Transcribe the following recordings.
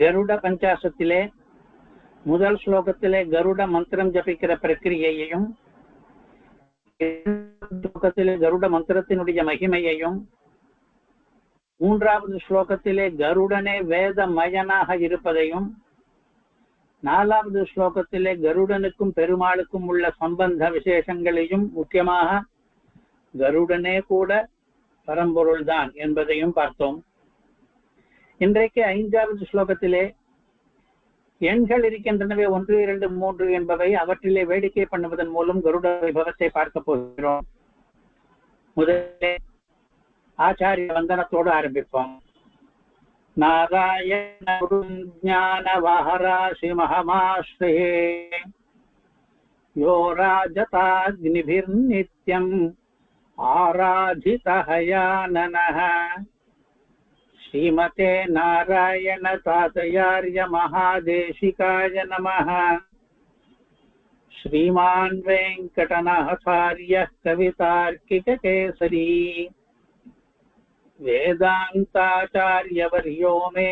கருட பஞ்சாசத்திலே முதல் ஸ்லோகத்திலே கருட மந்திரம் ஜபிக்கிற பிரக்கிரியையையும், ஸ்லோகத்திலே கருட மந்திரத்தினுடைய மகிமையையும், மூன்றாவது ஸ்லோகத்திலே கருடனே வேதமயனாக இருப்பதையும், நாலாவது ஸ்லோகத்திலே கருடனுக்கும் பெருமாளுக்கும் உள்ள சம்பந்த விசேஷங்களையும், முக்கியமாக கருடனே கூட பரம்பொருள்தான் என்பதையும் பார்த்தோம். இன்றைக்கு 5வது ஸ்லோகத்திலே எண்கள் இருக்கின்றனவே 1, 2, 3 என்பவை, அவற்றிலே வேடிக்கை பண்ணுவதன் மூலம் கருட வைபவத்தை பார்க்க போகிறோம். முதலிலே ஆச்சாரிய வந்தனத்தோடு ஆரம்பிப்போம். நாராயண ஞான வஹராசி மகமாஸ்ரயே யோ ராஜதாக்னிபிர்நித்யம் ஆராதிதஹயானனஹ ஸ்ரீமதே நாராயண தாதயார்ய மகாதேசிகாய நமः. ஸ்ரீமான் வெங்கடநாதார்ய கவிதார்க்கிககேசரி வேதாந்தாச்சார்யவர்யோ மே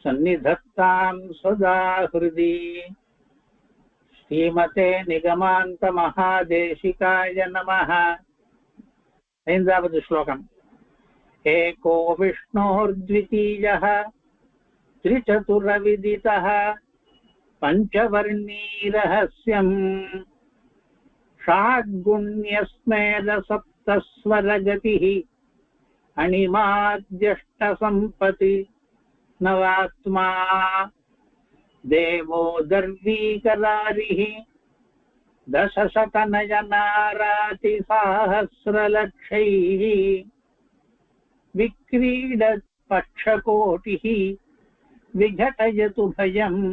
சந்நிதத்தாம் சதா ஹிருதி. ஸ்ரீமதே நிகமாந்த மகாதேசிகாய நமः. 5வது ஸ்லோகம். ஏகோ விஷ்ணோர்த்விதீயः த்ரிசதுரவிதிதः பஞ்சவர்ணீ ரஹஸ்யம் ஷாட்குண்யஸ்மேத சப்தஸ்வரகதிः அணிமாத்யஷ்ட சம்பதி நவாத்மா தேவோ தர்வீகராரிः தசசதநயனாராதி சாஹஸ்ரலக்ஷைः விக்ரீடத் பக்ஷகோட்டிः விகடயது பயம்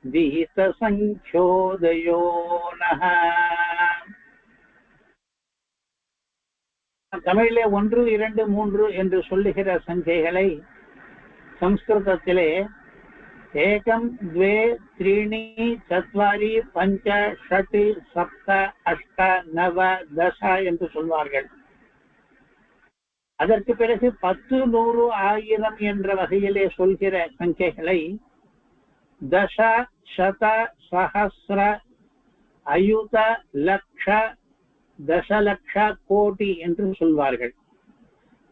விஹித சங்க்யோதயோ நஹ. தமிழிலே 1, 2, 3 என்று சொல்லுகிற சங்கைகளை சம்ஸ்கிருதத்திலே 1, 2, 3, 4, 5, 6, 7, 8, 9, 10 என்று சொல்வார்கள். அதற்கு பிறகு 10, 100, 1000 என்ற வகையிலே சொல்கிற சங்கைகளை தச, சத, சஹஸ்ர, அயுத, லக்ஷ, தசலக்ஷ, கோடி என்று சொல்வார்கள்.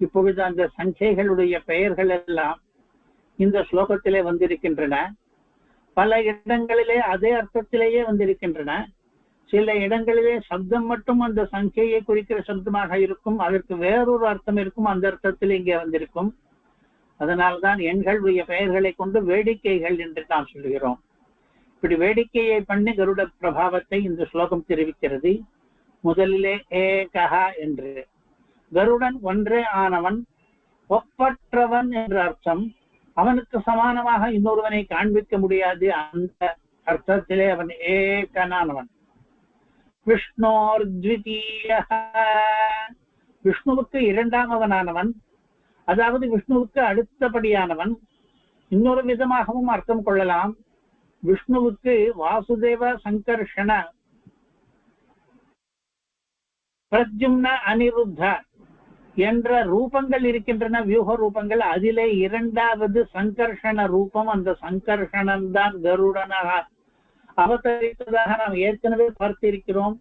இப்பொழுது அந்த சங்கைகளுடைய பெயர்கள் எல்லாம் இந்த ஸ்லோகத்திலே வந்திருக்கின்றன. பல இடங்களிலே அதே அர்த்தத்திலேயே வந்திருக்கின்றன. சில இடங்களிலே சப்தம் மட்டும் அந்த சங்கையை குறிக்கிற சப்தமாக இருக்கும், அதற்கு வேறொரு அர்த்தம் இருக்கும், அந்த அர்த்தத்தில் இங்கே வந்திருக்கும். அதனால்தான் எண்களுடைய பெயர்களை கொண்டு வேடிக்கைகள் என்று நாம் சொல்கிறோம். இப்படி வேடிக்கையை பண்ணி கருட பிரபாவத்தை இந்த ஸ்லோகம் தெரிவிக்கிறது. முதலிலே ஏகஹா என்று, கருடன் ஒன்றே ஆனவன், ஒப்பற்றவன் என்ற அர்த்தம். அவனுக்கு சமானமாக இன்னொருவனை காண்பிக்க முடியாது, அந்த அர்த்தத்திலே அவன் ஏகனானவன். விஷ்ணோர்த்விதீயஹ, விஷ்ணுவுக்கு இரண்டாமவனானவன், அதாவது விஷ்ணுவுக்கு அடுத்தபடியானவன். இன்னொரு விதமாகவும் அர்த்தம் கொள்ளலாம். விஷ்ணுவுக்கு வாசுதேவ, சங்கர்ஷண, பிரத்யும்ன, அனிருத்த என்ற ரூபங்கள் இருக்கின்றன, வியூக ரூபங்கள். அதிலே இரண்டாவது சங்கர்ஷண ரூபம். அந்த சங்கர்ஷணன் தான் கருடனாக அவதரித்ததாக நாம் ஏற்கனவே பார்த்திருக்கிறோம்.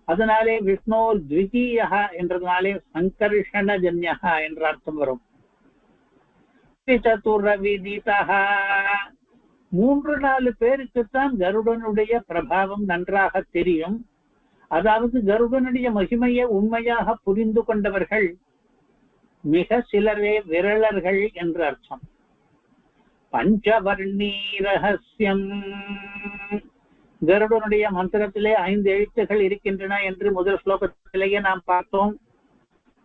அதனாலே விஷ்ணு த்விதீயா என்றதுனாலே சங்கர்ஷண ஜன்யா என்ற அர்த்தம் வரும். சதுரவிதிதஹ, 3-4 பேருக்குத்தான் கருடனுடைய பிரபாவம் நன்றாக தெரியும். அதாவது கருடனுடைய மகிமையை உண்மையாக புரிந்து கொண்டவர்கள் மிக சிலரே, விரளர்கள் என்று அர்த்தம். பஞ்சவர்ணீ ரகசியம், கருடனுடைய மந்திரத்திலே 5 எழுத்துகள் இருக்கின்றன என்று முதல் ஸ்லோகத்திலேயே நாம் பார்த்தோம்.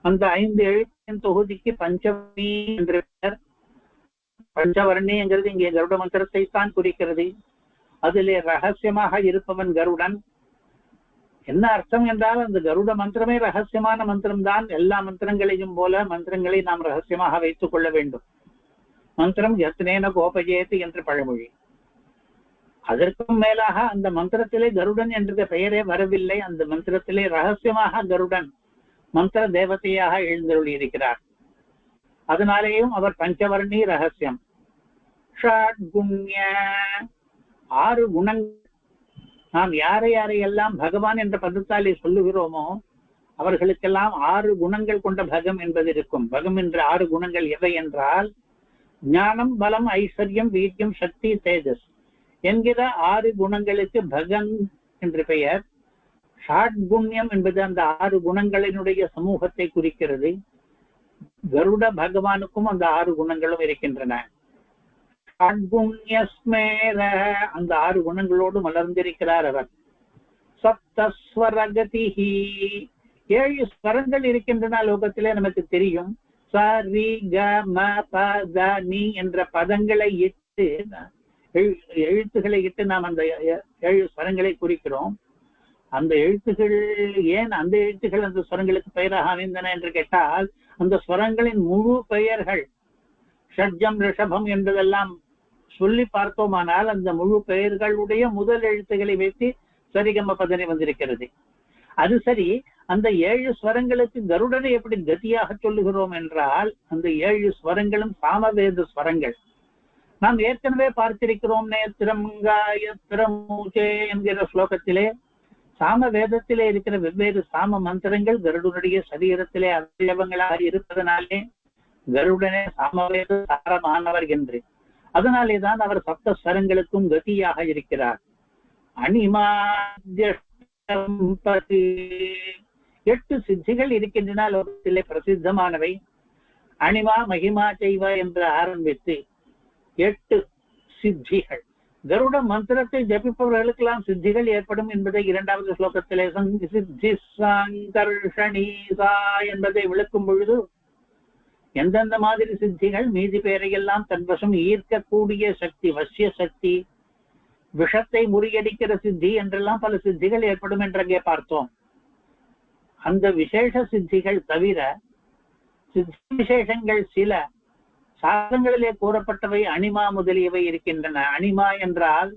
அந்த 5 எழுத்தின் தொகுதிக்கு பஞ்சவர்ணி என்று பெயர். பஞ்சவர்ணி என்கிறது இங்கே கருட மந்திரத்தை தான் குறிக்கிறது. அதிலே ரகசியமாக இருப்பவன் கருடன். என்ன அர்த்தம் என்றால், அந்த கருட மந்திரமே ரகசியமான மந்திரம்தான். எல்லா மந்திரங்களையும் போல மந்திரங்களை நாம் ரகசியமாக வைத்துக் கொள்ள வேண்டும். மந்திரம் யத்னேன கோபயேத் என்று பழமொழி. அதற்கும் மேலாக அந்த மந்திரத்திலே கருடன் என்ற பெயரே வரவில்லை. அந்த மந்திரத்திலே ரகசியமாக கருடன் மந்திர தேவதையாக எழுந்தருளி இருக்கிறார். அதனாலேயும் அவர் பஞ்சவர்ணி ரகசியம். ஷாட்குண்ய 6 குணங்கள். நாம் யாரை யாரையெல்லாம் பகவான் என்ற பதத்தாலே சொல்லுகிறோமோ அவர்களுக்கெல்லாம் 6 குணங்கள் கொண்ட பகம் என்பது இருக்கும். பகம் என்ற 6 குணங்கள் எவை என்றால் ஞானம், பலம், ஐஸ்வர்யம், வீரியம், சக்தி, தேஜஸ் என்கிற 6 குணங்களுக்கு பகன் என்று பெயர். ஷாட்குண்யம் என்பது அந்த 6 குணங்களினுடைய சமூகத்தை குறிக்கிறது. கருட பகவானுக்கும் அந்த 6 குணங்களும் இருக்கின்றன. ஷாட்குண்யஸ்மேர அந்த 6 குணங்களோடு மலர்ந்திருக்கிறார் அவர். சப்தஸ்வரகதிஹி 7 ஸ்வரங்கள் இருக்கின்றன லோகத்திலே நமக்கு தெரியும். ச ரி க ம ப த நி என்ற பதங்களை இட்டு எழுத்துக்களை இட்டு நாம் அந்த 7 ஸ்வரங்களை குறிக்கிறோம். அந்த எழுத்துக்கள் ஏன் அந்த எழுத்துக்கள் அந்த ஸ்வரங்களுக்கு பெயராக அமைந்தன என்று கேட்டால் அந்த ஸ்வரங்களின் முழு பெயர்கள் ஷட்ஜம், ரிஷபம் என்பதெல்லாம் சொல்லி பார்த்தோமானால் அந்த முழு பெயர்களுடைய முதல் எழுத்துக்களை வைத்து சரிகம பதனை வந்திருக்கிறது. அது சரி, அந்த 7 ஸ்வரங்களுக்கு கருடனை எப்படி கதியாக சொல்லுகிறோம் என்றால் அந்த 7 ஸ்வரங்களும் சாமவேத ஸ்வரங்கள். நாம் ஏற்கனவே பார்த்திருக்கிறோம். நேத்திரம் காயத்திரம் மூச்சே என்கிற ஸ்லோகத்திலே சாம வேதத்திலே இருக்கிற வெவ்வேறு சாம மந்திரங்கள் கருடனுடைய சரீரத்திலே அவயவங்களாக இருப்பதனாலே கருடனே சாமவேத சாரமானவர் என்று. அதனாலேதான் அவர் சப்த ஸ்வரங்களுக்கும் கதியாக இருக்கிறார். அனிமாத்ய 8 சித்திகள் இருக்கின்றன லோகத்திலே பிரசித்தமானவை. அனிமா மகிமா செய்வ என்று ஆரம்பித்து 8 சித்திகள். கருட மந்திரத்தை ஜபிப்பவர்களுக்கெல்லாம் சித்திகள் ஏற்படும் என்பதை 2வது ஸ்லோகத்திலே சித்தி சங்கர்ஷணீசா என்பதை விளக்கும் பொழுது எந்தெந்த மாதிரி சித்திகள், மீதி பேரையெல்லாம் தன்வசம் ஈர்க்கக்கூடிய சக்தி, வசிய சக்தி, விஷத்தை முறியடிக்கிற சித்தி என்றெல்லாம் பல சித்திகள் ஏற்படும் என்றங்கே பார்த்தோம். அந்த விசேஷ சித்திகள் தவிர சித்தி விசேஷங்கள் சில சாஸ்திரங்களிலே கூறப்பட்டவை அனிமா முதலியவை இருக்கின்றன. அனிமா என்றால்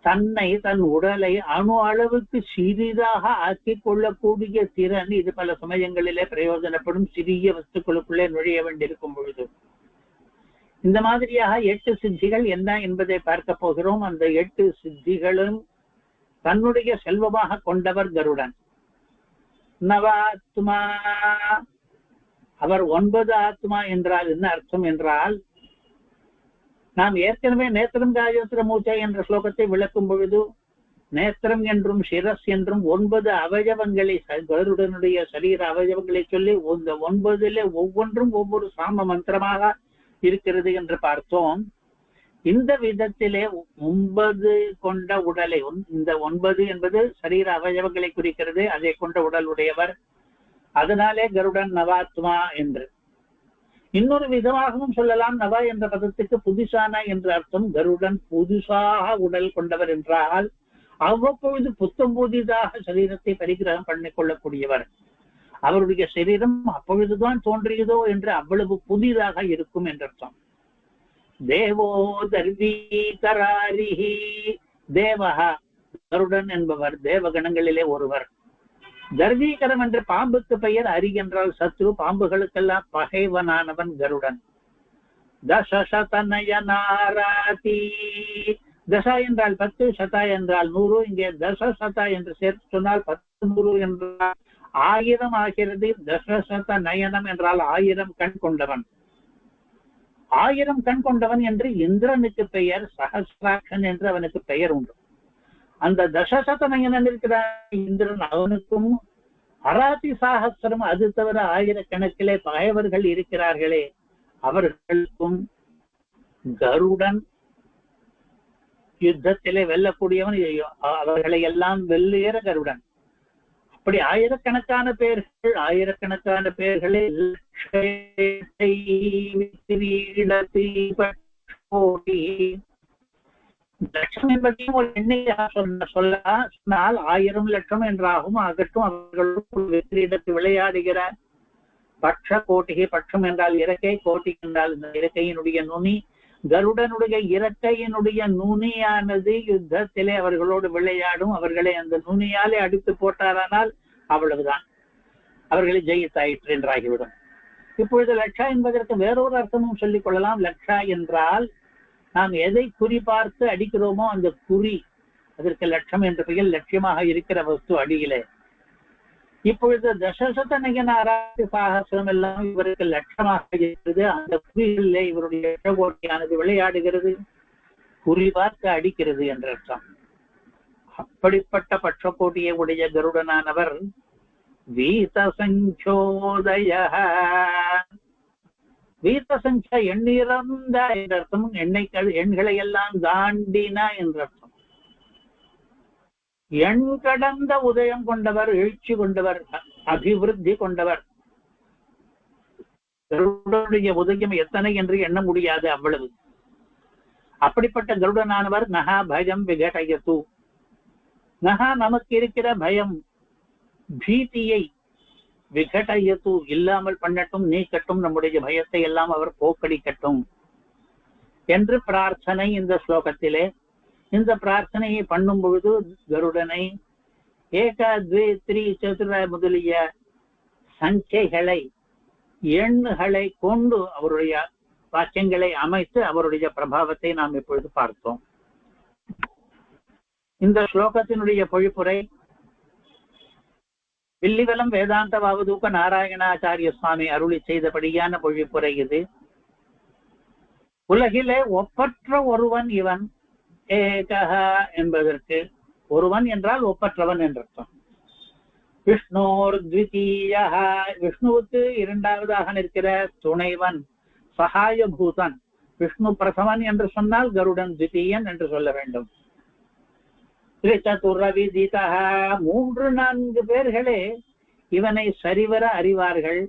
தன்னை, தன் உடலை அணு அளவுக்கு சிறிதாக ஆக்கிக் கொள்ளக்கூடிய திறன். இது பல சமயங்களிலே பிரயோஜனப்படும் சிறிய வஸ்துக்களுக்குள்ளே நுழைய வேண்டியிருக்கும் பொழுது. இந்த மாதிரியாக 8 சித்திகள் என்ன என்பதை பார்க்க போகிறோம். அந்த 8 சித்திகளும் தன்னுடைய செல்வமாக கொண்டவர் கருடன். நவாத்மா அவர் 9 ஆத்மா என்றால் என்ன அர்த்தம் என்றால் நாம் ஏற்கனவே நேத்திரம் காயத்திர மூச்சை என்ற ஸ்லோகத்தை விளக்கும் பொழுது நேத்திரம் என்றும் சிரஸ் என்றும் 9 அவயவங்களை கருடனுடைய சரீர அவயவங்களை சொல்லி இந்த 9 ஒவ்வொன்றும் ஒவ்வொரு சாம மந்திரமாக இருக்கிறது என்று பார்த்தோம். இந்த விதத்திலே 9 கொண்ட உடலை, இந்த 9 என்பது சரீர அவயவங்களை குறிக்கிறது, அதை கொண்ட உடல் உடையவர். அதனாலே கருடன் நவாத்மா என்று. இன்னொரு விதமாகவும் சொல்லலாம். நவா என்ற பதத்துக்கு புதுசான என்று அர்த்தம். கருடன் புதுசாக உடல் கொண்டவர் என்றால் அவ்வப்பொழுது புத்தம் புதிதாக சரீரத்தை பரிகிரகம் பண்ணிக் கொள்ளக்கூடியவர். அவருடைய சரீரம் அப்பொழுதுதான் தோன்றியதோ என்று அவ்வளவு புதிதாக இருக்கும் என்று அர்த்தம். தேவோ தர்வீகராரிஹி தேவஹா கருடன் என்பவர் தேவகணங்களிலே ஒருவர். தர்வீகரம் என்ற பாம்புக்கு பெயர். அரி என்றால் சத்ரு, பாம்புகளுக்கெல்லாம் பகைவனானவன் கருடன். தசசதநயனாராதி தசா என்றால் 10, சதா என்றால் 100. இங்கே தசசதா என்று சேர்த்து சொன்னால் 10 100 என்றால் 1000 ஆகிறது. தசசத நயனம் என்றால் 1000 கண் கொண்டவன். 1000 கண் கொண்டவன் என்று இந்திரனுக்கு பெயர். சஹஸ்ராட்சன் என்று அவனுக்கு பெயர் உண்டு. அந்த தசசத நயனன் இருக்கிற இந்திரன், அவனுக்கும் அராதி சாகசிரம், அது தவிர 1000 கணக்கிலே பகைவர்கள் இருக்கிறார்களே அவர்களுக்கும் கருடன் யுத்தத்திலே வெல்லக்கூடியவன். அவர்களை எல்லாம் வெல்லுகிற கருடன். அப்படி ஆயிரக்கணக்கான பேர்களை லட்சம் என்பதையும் ஒரு எண்ணிக்கையாக சொன்னால் 1000 லட்சம் என்றாகும். ஆகட்டும், அவர்களும் வெற்றிடத்து விளையாடுகிற பட்ச கோட்டிகை. பட்சம் என்றால் இறக்கை, கோட்டி என்றால் இந்த இறக்கையினுடைய நுனி. கருடனுடைய இறக்கையினுடைய நுனியானது யுத்தத்திலே அவர்களோடு விளையாடும். அவர்களை அந்த நுனியாலே அடித்து போட்டாரானால் அவ்வளவுதான், அவர்களை ஜெயித்தாயிற்று என்றாகிவிடும். இப்பொழுது லட்சா என்பதற்கு வேறொரு அர்த்தமும் சொல்லிக் கொள்ளலாம். லட்சா என்றால் நாம் எதை குறிபார்த்து அடிக்கிறோமோ அந்த குறி, அதற்கு லட்சம் என்ற பெயர் லட்சியமாக இருக்கிற வஸ்து அடியிலே. இப்பொழுது தசசத நயன ஆராய்ச்சி சாகசம் எல்லாம் இவருக்கு லட்சமாக இருக்கிறது. அந்த குறிகளிலே இவருடைய லட்சகோட்டியானது விளையாடுகிறது, குறிபார்த்து அடிக்கிறது என்ற அர்த்தம். அப்படிப்பட்ட பட்சகோட்டியை உடைய கருடனானவர் வீத சஞ்சோதய, வீத சஞ்ச எண்ணிறந்த என்ற அர்த்தம், எண்களை எல்லாம் தாண்டினா என்ற அர்த்தம். எண் கடந்த உதயம் கொண்டவர், எழுச்சி கொண்டவர், அபிவிருத்தி கொண்டவர். கருடனுடைய உதயம் எத்தனை என்று எண்ண முடியாது, அவ்வளவு. அப்படிப்பட்ட கருடனானவர் நகா பயம் விகடயது, நகா நமக்கு இருக்கிற பயம் பீதியை விகடயது இல்லாமல் பண்ணட்டும், நீக்கட்டும், நம்முடைய பயத்தை எல்லாம் அவர் போக்கடிக்கட்டும் என்று பிரார்த்தனை இந்த ஸ்லோகத்திலே. இந்த பிரார்த்தனையை பண்ணும் பொழுது கருடனை ஏக த்வே த்ரீ சதுர முதலிய சங்கைகளை எண்களை கொண்டு அவருடைய வாக்கியங்களை அமைத்து அவருடைய பிரபாவத்தை நாம் இப்பொழுது பார்த்தோம். இந்த ஸ்லோகத்தினுடைய பொழிப்புரை வில்லிவலம் வேதாந்த வாவதூக்க நாராயணாச்சாரிய சுவாமி அருளி செய்தபடியான பொழிப்புரை இது. உலகிலே ஒப்பற்ற ஒருவன் இவன். ஏகஹ என்பதற்கு ஒருவன் என்றால் ஒப்பற்றவன் என்றர்த்தம். விஷ்ணோர் த்விதீயஹ, விஷ்ணுவுக்கு இரண்டாவதாக நிற்கிற துணைவன், சகாய பூதன். விஷ்ணு பிரதமன் என்று சொன்னால் கருடன் த்விதீயன் என்று சொல்ல வேண்டும். திரிசதுரவிதிதஹ, 3-4 பேர்களே இவனை சரிவர அறிவார்கள்.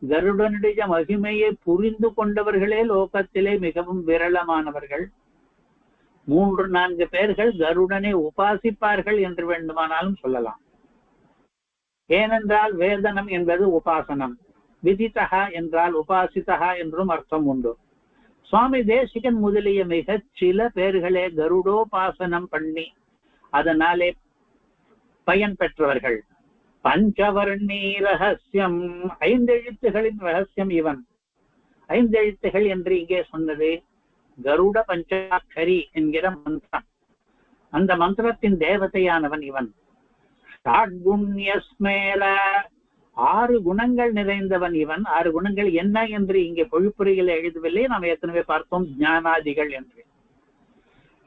கருடனுடைய மகிமையை புரிந்து கொண்டவர்களே லோகத்திலே மிகவும் விரளமானவர்கள். 3-4 பேர்கள் கருடனை உபாசிப்பார்கள் என்று வேண்டுமானாலும் சொல்லலாம். ஏனென்றால் வேதனம் என்பது உபாசனம், விதித்தகா என்றால் உபாசித்தகா என்றும் அர்த்தம் உண்டு. சுவாமி தேசிகன் முதலிய மிக சில பேர்களே கருடோபாசனம் பண்ணி அதனாலே பயன் பெற்றவர்கள். பஞ்சவர்ணீ ரகசியம், 5 எழுத்துகளின் ரகசியம் இவன். 5 எழுத்துகள் என்று இங்கே சொன்னது கருட பஞ்சாட்சரி என்கிற மந்திரம். அந்த மந்திரத்தின் தேவதையானவன் இவன். 6 குணங்கள் நிறைந்தவன் இவன். 6 குணங்கள் என்ன என்று இங்கே பொழிப்புரையில் எழுதவில்லை, நாம் ஏற்கனவே பார்த்தோம், ஞானாதிகள் என்று.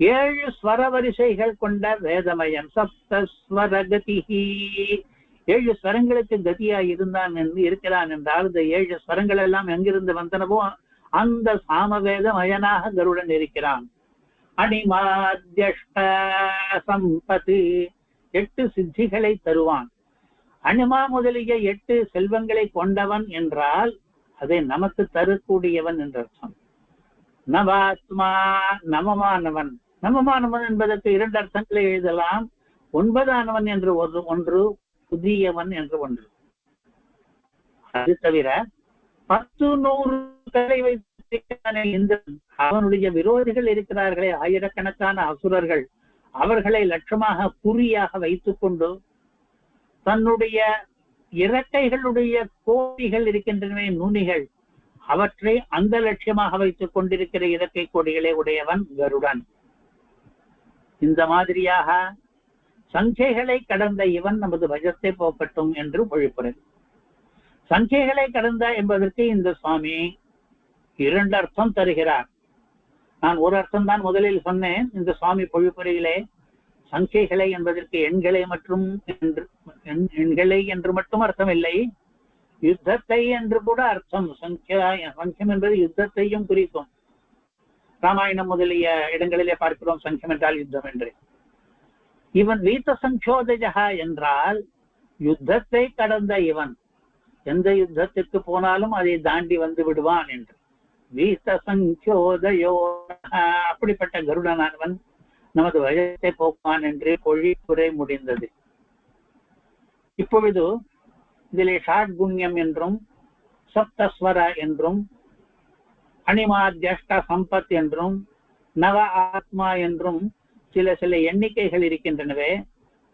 7 ஸ்வர வரிசைகள் கொண்ட வேதமயம். சப்தஸ்வரகதிஹி, 7 ஸ்வரங்களுக்கு கதியாய் இருக்கிறான் என்றால் இந்த 7 ஸ்வரங்கள் எல்லாம் எங்கிருந்து வந்தனவோ அந்த சாமவேத மயனாக கருடன் இருக்கிறான். அணிமாத்யஷ்ட சம்பத்து, 8 சித்திகளை தருவான். அணிமா முதலிய 8 செல்வங்களை கொண்டவன் என்றால் அதை நமக்கு தரக்கூடியவன் என்று அர்த்தம். நவாத்மா, நமமானவன். நமமானவன் என்பதற்கு 2 அர்த்தங்களை எழுதலாம். 9ஆனவன் என்று ஒன்று, புதியவன் என்று ஒன்று. அது தவிர 10-100 கலை வைத்திருக்கிறானே இந்திரன், அவனுடைய விரோதிகள் இருக்கிறார்களே ஆயிரக்கணக்கான அசுரர்கள், அவர்களை லட்சமாக குறியாக வைத்துக் கொண்டு தன்னுடைய இறக்கைகளுடைய கோடிகள் இருக்கின்றன, நுனிகள், அவற்றை அந்த லட்சியமாக வைத்துக் கொண்டிருக்கிற இறக்கை கோடிகளை உடையவன் கருடன். இந்த மாதிரியாக சங்கைகளை கடந்த இவன் நமது பஜத்தை போக்கட்டும் என்று பொழிப்புரை. சங்கைகளை கடந்த என்பதற்கு இந்த சுவாமி 2 அர்த்தம் தருகிறார். நான் ஒரு அர்த்தம் தான் முதலில் சொன்னேன். இந்த சுவாமி பொழிப்புரையிலே சங்கைகளை என்பதற்கு எண்களை என்று மட்டும் அர்த்தம் இல்லை, யுத்தத்தை என்று கூட அர்த்தம். சங்கம் என்பது யுத்தத்தையும் குறிக்கும். ராமாயணம் முதலிய இடங்களிலே பார்க்கிறோம் சங்கம் என்றால் யுத்தம் என்று. இவன் வீத சஞ்சோதயா என்றால் யுத்தத்தை கடந்த இவன், எந்த யுத்தத்திற்கு போனாலும் அதை தாண்டி வந்து விடுவான் என்று. வீத சஞ்சோதயோ, அப்படிப்பட்ட கருடனானவன் நமது வயத்தை போக்குவான் என்று பொழிப்புரை முடிந்தது. இப்பொழுது இதிலே ஷாட்குண்யம் என்றும் சப்தஸ்வர என்றும் அணிமாத்யஷ்ட சம்பத் என்றும் நவ ஆத்மா என்றும் சில எண்ணிக்கைகள் இருக்கின்றனவே,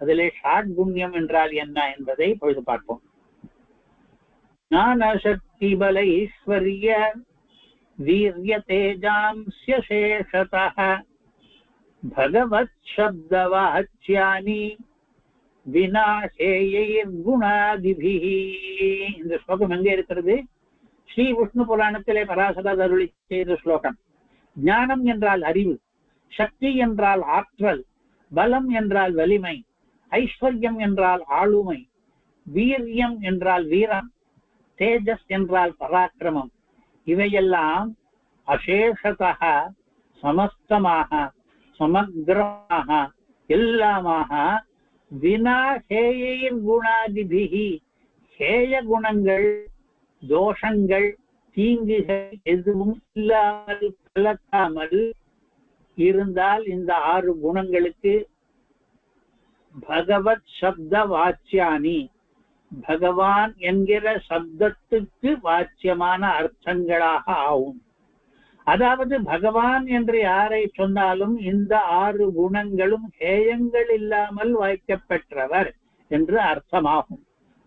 அதிலே ஷாட்குண்யம் என்றால் என்ன என்பதை இப்பொழுது பார்ப்போம். ஞான சக்தி பல ஈஸ்வரிய வீரிய தேஜாம்ஸ்ய சேஷதः பகவத் சப்தவாச்யானி வினாசேயைர் குணாதிபிஹி. இந்த ஸ்லோகம் எங்கே இருக்கிறது? ஸ்ரீ விஷ்ணு புராணத்திலே பராசரர் அருளி செய்த ஸ்லோகம். ஞானம் என்றால் அறிவு, சக்தி என்றால் ஆற்றல், பலம் என்றால் வலிமை, ஐஸ்வர்யம் என்றால் ஆளுமை, வீரியம் என்றால் வீரம், தேஜஸ் என்றால் பராக்கிரமம். இவையெல்லாம் அசேஷதः சமஸ்தமாக சமக்ரமாக எல்லாமாக வினா ஹேயின் குணாதிபிஹி ஹேய குணங்கள் தோஷங்கள் தீங்குகள் எதுவும் இல்லாமல் கலக்காமல் இருந்தால் இந்த 6 குணங்களுக்கு பகவத் சப்த வாச்சியானி பகவான் என்கிற சப்தத்துக்கு வாச்சியமான அர்த்தங்களாக ஆகும். அதாவது பகவான் என்று யாரை சொன்னாலும் இந்த 6 குணங்களும் ஹேயங்கள் இல்லாமல் வாய்க்கப்பெற்றவர் என்று அர்த்தமாகும்.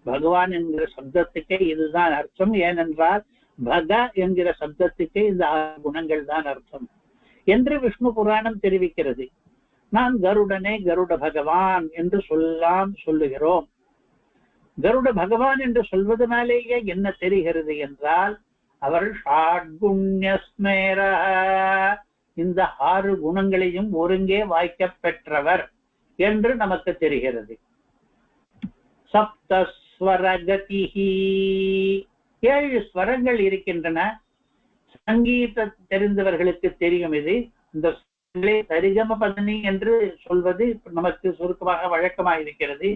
பகவான் என்கிற சப்தத்துக்கே இதுதான் அர்த்தம். ஏனென்றால் பக என்கிற சப்தத்துக்கே இந்த 6 குணங்கள் தான் அர்த்தம் என்று விஷ்ணு புராணம் தெரிவிக்கிறது. நான் கருடனே கருட பகவான் என்று சொல்லுகிறோம். கருட பகவான் என்று சொல்வதனாலேயே என்ன தெரிகிறது என்றால் அவர் ஷாட்குண்யஸ்மேர இந்த 6 குணங்களையும் ஒருங்கே வாய்க்கப் பெற்றவர் என்று நமக்கு தெரிகிறது. சப்தஸ்வரகதிஹி 7 ஸ்வரங்கள் இருக்கின்றன. சங்கீத தெரிந்தவர்களுக்கு தெரியும். இது இந்த சரிகம பதனி என்று சொல்வது நமக்கு சுருக்கமாக வழக்கமாக இருக்கிறது.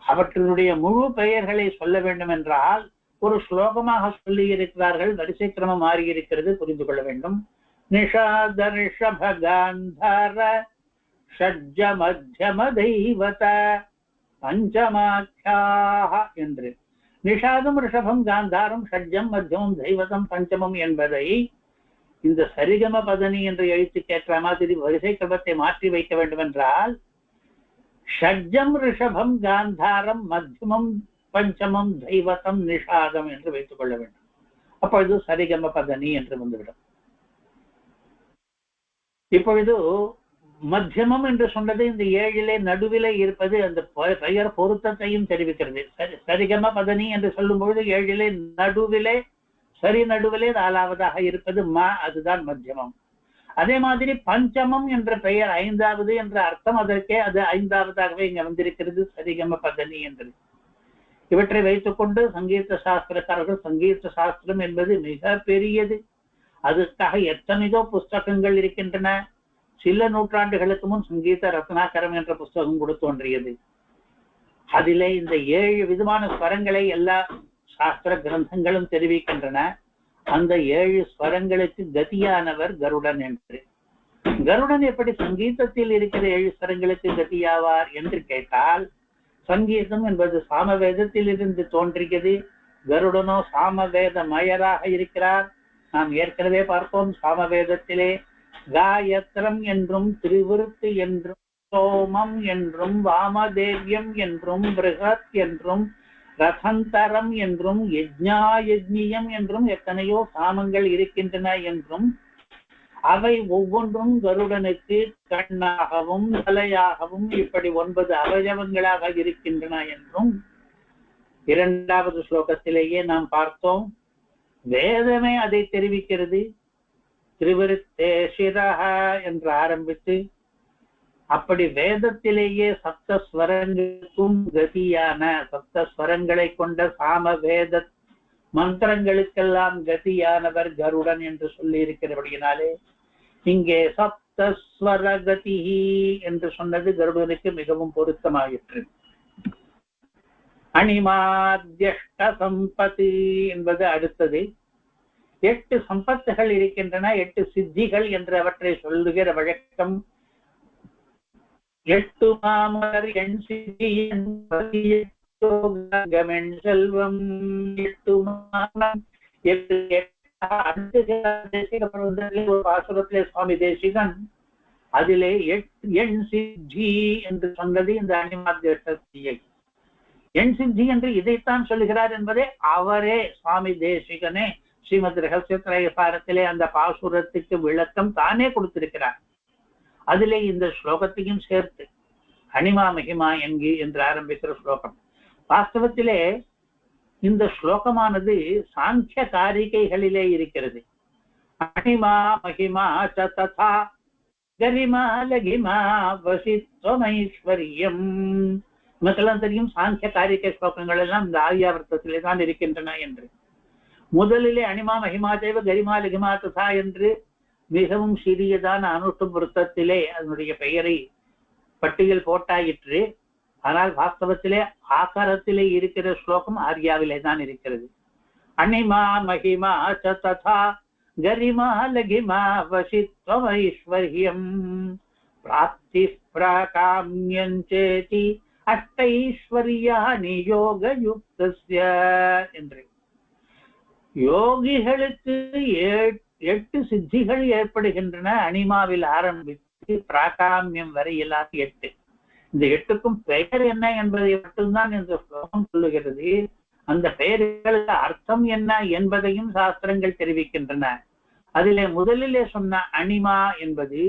அவற்றினுடைய முழு பெயர்களை சொல்ல வேண்டும் என்றால் ஒரு ஸ்லோகமாக சொல்லி இருக்கிறார்கள். வரிசை கிரமம் மாறி இருக்கிறது, புரிந்து கொள்ள வேண்டும். நிஷாதர்ஷப காந்தார ஷட்ஜ மத்யம தெய்வத பஞ்சமாख्याः என்று நிஷாதம் ரிஷபம் காந்தாரம் ஷட்ஜம் மத்தியமம் தெய்வதம் பஞ்சமம் என்பதை இந்த சரிகம பதனி என்று எழுத்துக்கேற்ற மாதிரி வரிசை கிரமத்தை மாற்றி வைக்க வேண்டும் என்றால் ஷட்ஜம் ரிஷபம் காந்தாரம் மத்தியமம் பஞ்சமம் தெய்வதம் நிஷாதம் என்று வைத்துக் கொள்ள வேண்டும். அப்பொழுது சரிகம பதனி என்று வந்துவிடும். இப்பொழுது மத்தியமம் என்று சொன்னது இந்த 7 நடுவிலே இருப்பது அந்த பெயர் பொருத்தத்தையும் தெரிவிக்கிறது. சரிகம பதனி என்று சொல்லும் பொழுது 7 நடுவிலே சரி நடுவிலே 4வதாக இருப்பது ம, அதுதான் மத்தியமம். அதே மாதிரி பஞ்சமம் என்ற பெயர் 5வது என்ற அர்த்தம், அதற்கே அது 5வதாகவே இங்க வந்திருக்கிறது சரிகம பதனி என்று. இவற்றை வைத்துக் கொண்டு சங்கீத சாஸ்திரக்காரர்கள் சங்கீத சாஸ்திரம் என்பது மிக பெரியது, அதுக்காக எத்தனையோ புஸ்தகங்கள் இருக்கின்றன. சில நூற்றாண்டுகளுக்கு முன் சங்கீத ரத்னாகரம் என்ற புஸ்தகம் கூட தோன்றியது. அதிலே இந்த 7 விதமான ஸ்வரங்களை எல்லா சாஸ்திர கிரந்தங்களும் தெரிவிக்கின்றன. அந்த 7 ஸ்வரங்களுக்கு கதியானவர் கருடன் என்று. கருடன் எப்படி சங்கீதத்தில் இருக்கிற 7 ஸ்வரங்களுக்கு கதியாவார் என்று கேட்டால், சங்கீதம் என்பது சாமவேதத்தில் இருந்து தோன்றியது. கருடனோ சாமவேத மயராக இருக்கிறார். நாம் ஏற்கனவே பார்த்தோம், சாமவேதத்திலே காயத்ரம் என்றும் திரிவிருத்து என்றும் சோமம் என்றும் வாமதேவியம் என்றும் பிருகத் என்றும் ரதந்தரம் என்றும் யஜ்ஞாயஜ்ஞியம் என்றும் எத்தனையோ சாமங்கள் இருக்கின்றன என்றும், அவை ஒவ்வொன்றும் கருடனுக்கு கண்ணாகவும் தலையாகவும் இப்படி 9 அவயவங்களாக இருக்கின்றன என்றும் 2வது ஸ்லோகத்திலேயே நாம் பார்த்தோம். வேதமே அதை தெரிவிக்கிறது. திரிவிருத்தே சிரஹ என்று ஆரம்பித்து அப்படி வேதத்திலேயே சப்தஸ்வரங்களுக்கும் கதியான சப்தஸ்வரங்களை கொண்ட சாம வேத மந்திரங்களுக்கெல்லாம் கதியானவர் கருடன் என்று சொல்லி இருக்கிறபடியினாலே இங்கே சப்தஸ்வரகதி என்று சொன்னது கருடனுக்கு மிகவும் பொருத்தமாயிற்று. அணிமாத்யஷ்ட சம்பதி என்பது அடுத்தது. 8 சம்பத்துகள் இருக்கின்றன, 8 சித்திகள் என்று அவற்றை சொல்லுகிற வழக்கம். 8 மாமலர் எண் சித்தியின் செல்வம் 8 மாமம் 8 பாசுரத்திலே சுவாமி தேசிகன் அதிலே எண் சித்தி என்று சொன்னது இந்த அணிமாத்யஷ்டியை. எண் சித்தி என்று இதைத்தான் சொல்லுகிறார் என்பதை அவரே சுவாமி தேசிகனே ஸ்ரீமத் ரகசியத்ரய சாரத்திலே அந்த பாசுரத்துக்கு விளக்கம் தானே கொடுத்திருக்கிறார். அதிலே இந்த ஸ்லோகத்தையும் சேர்த்து அனிமா மகிமா என்று ஆரம்பிக்கிற ஸ்லோகம். வாஸ்தவத்திலே இந்த ஸ்லோகமானது சாங்கிய காரிகைகளிலே இருக்கிறது. அனிமா மகிமா ததா கரிமா லகிமா வசித்வமைஸ்வரியம். நமக்கெல்லாம் தெரியும் சாங்கிய காரிகை ஸ்லோகங்கள் எல்லாம் இந்த ஆர்யாவர்த்தத்திலே தான் இருக்கின்றன என்று. முதலிலே அனிமா மகிமா தேவ கரிமா லகிமா ததா என்று மிகவும் சிறியதான அனுஷ்டும் விருத்தத்திலே அதனுடைய பெயரை பட்டியல் போட்டாயிற்று. ஆனால் வாஸ்தவத்திலே ஆகாரத்திலே இருக்கிற ஸ்லோகம் ஆர்யாவிலே தான் இருக்கிறது. அனிமா மகிமா ததா கரிமா லகிமா வசித்வமைஸ்வர்யம் பிராப்தி பிராகாம்யஞ்சேதி அஷ்டைஸ்வர்யானி யோகயுக்தஸ்ய என்று. யோகிகளுக்கு 8 சித்திகள் ஏற்படுகின்றன. அனிமாவில் ஆரம்பித்து பிராகாமியம் வரை எல்லாம் 8. இந்த 8க்கும் பெயர் என்ன என்பதை மட்டும்தான் இந்த ஸ்லோகம் சொல்லுகிறது. அந்த பெயர்களுக்கு அர்த்தம் என்ன என்பதையும் சாஸ்திரங்கள் தெரிவிக்கின்றன. அதிலே முதலிலே சொன்ன அனிமா என்பது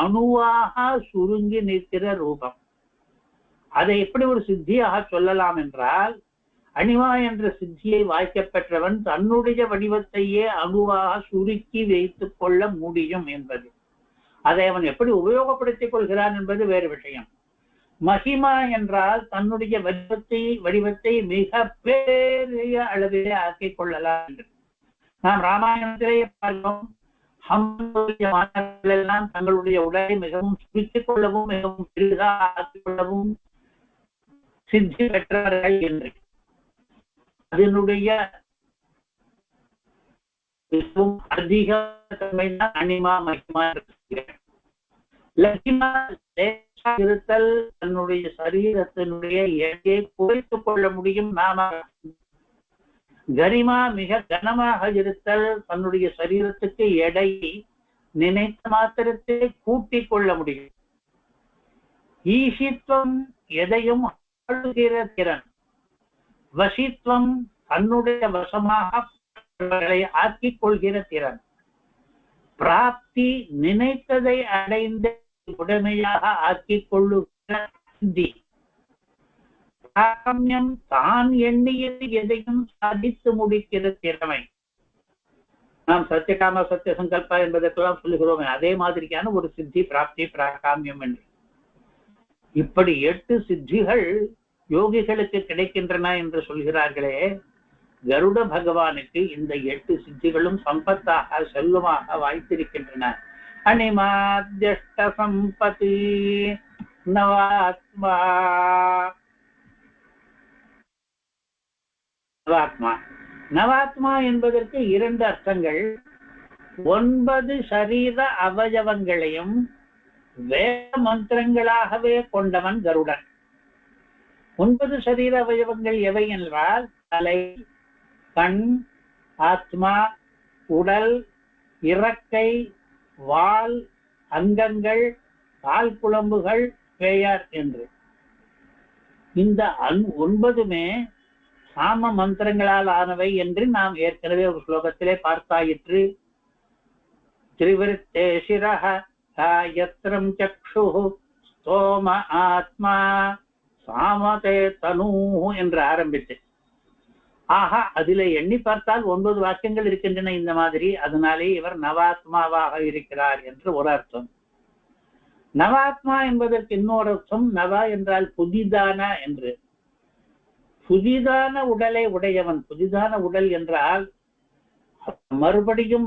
அணுவாக சுருங்கி நிற்கிற ரூபம். அதை எப்படி ஒரு சித்தியாக சொல்லலாம் என்றால், அனிமா என்ற சித்தியை வாய்க்கப் பெற்றவன் தன்னுடைய வடிவத்தையே அணுவாக சுருக்கி வைத்துக் கொள்ள முடியும் என்பது. அதை அவன் எப்படி உபயோகப்படுத்திக் கொள்கிறான் என்பது வேறு விஷயம். மகிமா என்றால் தன்னுடைய வடிவத்தை மிக பெரிய அளவிலே ஆக்கிக் கொள்ளலாம் என்று. நாம் ராமாயணத்திலே பார்க்கிறோம், மாணவர்கள் எல்லாம் தங்களுடைய உடலை மிகவும் சுருக்கிக் கொள்ளவும் மிகவும் பெரிதாக ஆக்கிக் கொள்ளவும் சித்தி பெற்றவர்கள் என்று. அதனுடைய மிகவும் அதிக தன்மை தான் அனிமா மகிமா. லகிமா இருத்தல், தன்னுடைய சரீரத்தினுடைய எடையை குறைத்துக் கொள்ள முடியும். நாம கரிமா மிக கனமாக இருத்தல், தன்னுடைய சரீரத்துக்கு எடை நினைத்த மாத்திரத்தை கூட்டிக் கொள்ள முடியும். ஈஷித்வம் எதையும் ஆளுகிற திறன். வசித்வம் தன்னுடைய வசமாக ஆக்கிக் கொள்கிற திறன். பிராப்தி நினைத்ததை அடைந்த உடமையாக ஆக்கிக் கொள்ளுகிற சித்தி. பிராகம்யம் தான் எண்ணியது எதையும் சாதித்து முடிக்கிற திறமை. நாம் சத்தியகாம சத்திய சங்கல்பா என்பதற்கெல்லாம் சொல்லுகிறோமே, அதே மாதிரியான ஒரு சித்தி பிராப்தி பிராகாமியம் என்று. இப்படி 8 சித்திகள் யோகிகளுக்கு கிடைக்கின்றன என்று சொல்கிறார்களே, கருட பகவானுக்கு இந்த 8 சித்திகளும் சம்பத்தாக செல்வமாக வாய்த்திருக்கின்றன. அனிமாத்யஷ்ட சம்பதி நவாத்மா. நவாத்மா என்பதற்கு 2 அர்த்தங்கள். 9 சரீர அவயவங்களையும் வேத மந்திரங்களாகவே கொண்டவன் கருடன். 9 சரீர அவயவங்கள் எவை என்றால், தலை, கண், ஆத்மா, உடல், இறக்கை, வால், அங்கங்கள், கால் குழம்புகள், பெயர் என்று. இந்த 9மே சாம மந்திரங்களால் ஆனவை என்று நாம் ஏற்கனவே ஒரு ஸ்லோகத்திலே பார்த்தாயிற்று. திரிவிருத்தே சிரஹ காயத்ரம் சக்ஷுஹு ஸ்தோம ஆத்மா சாமதே தனு என்று ஆரம்பித்து. ஆஹா, அதிலே எண்ணி பார்த்தால் 9 வாக்கியங்கள் இருக்கின்றன இந்த மாதிரி. அதனாலே இவர் நவாத்மாவாக இருக்கிறார் என்று ஒரு அர்த்தம். நவாத்மா என்பதற்கு இன்னொரு அர்த்தம், நவா என்றால் புதிதான என்று. புதிதான உடலை உடையவன். புதிதான உடல் என்றால் மறுபடியும்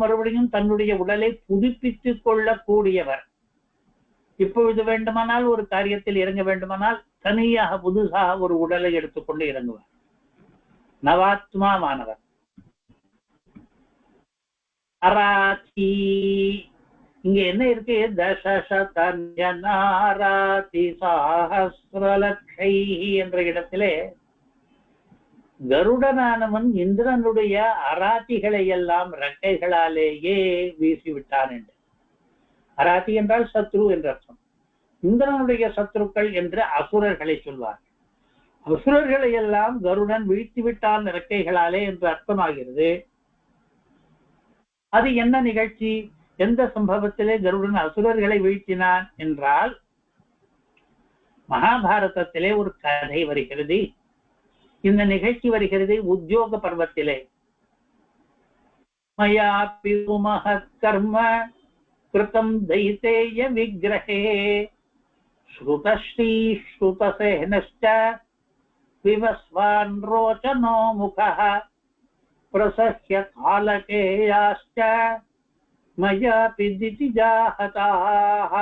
தன்னுடைய உடலை புதுப்பித்துக் கொள்ளக்கூடியவர். இப்பொழுது வேண்டுமானால் ஒரு காரியத்தில் இறங்க வேண்டுமானால் தனியாக புதுசாக ஒரு உடலை எடுத்துக்கொண்டு இறங்குவார். நவாத்மாவானவர். அராதி, இங்க என்ன இருக்கு? தசசதன்யநாராதி சஹஸ்ரலக்ஷை என்ற இடத்திலே கருடனானவன் இந்திரனுடைய அராத்திகளை எல்லாம் ரெக்கைகளாலேயே வீசிவிட்டான் என்று. அராத்தி என்றால் சத்ரு என்ற அர்த்தம். இந்திரனுடைய சத்ருக்கள் என்று அசுரர்களை சொல்வார். அசுரர்களை எல்லாம் கருடன் வீழ்த்தி விட்டான் ரெக்கைகளாலே என்று அர்த்தமாகிறது. அது என்ன நிகழ்ச்சி? எந்த சம்பவத்திலே கருடன் அசுரர்களை வீழ்த்தினான் என்றால், மகாபாரதத்திலே ஒரு கதை வருகிறது. இந்த நிகழ்ச்சி வருகிறது உத்யோக பர்வத்திலே. மயா பிதுமஹ கர்ம கிருதம் தைதேய விக்கிரஹே ஸ்ருதஸ்ரீ ஸ்ருதசேனஸ்ச விவஸ்வான் ரோச்சனோ முகஹ பிரசஹ்ய காலகேயாஸ்ச மயா பிதிதிஜாஹதாஹ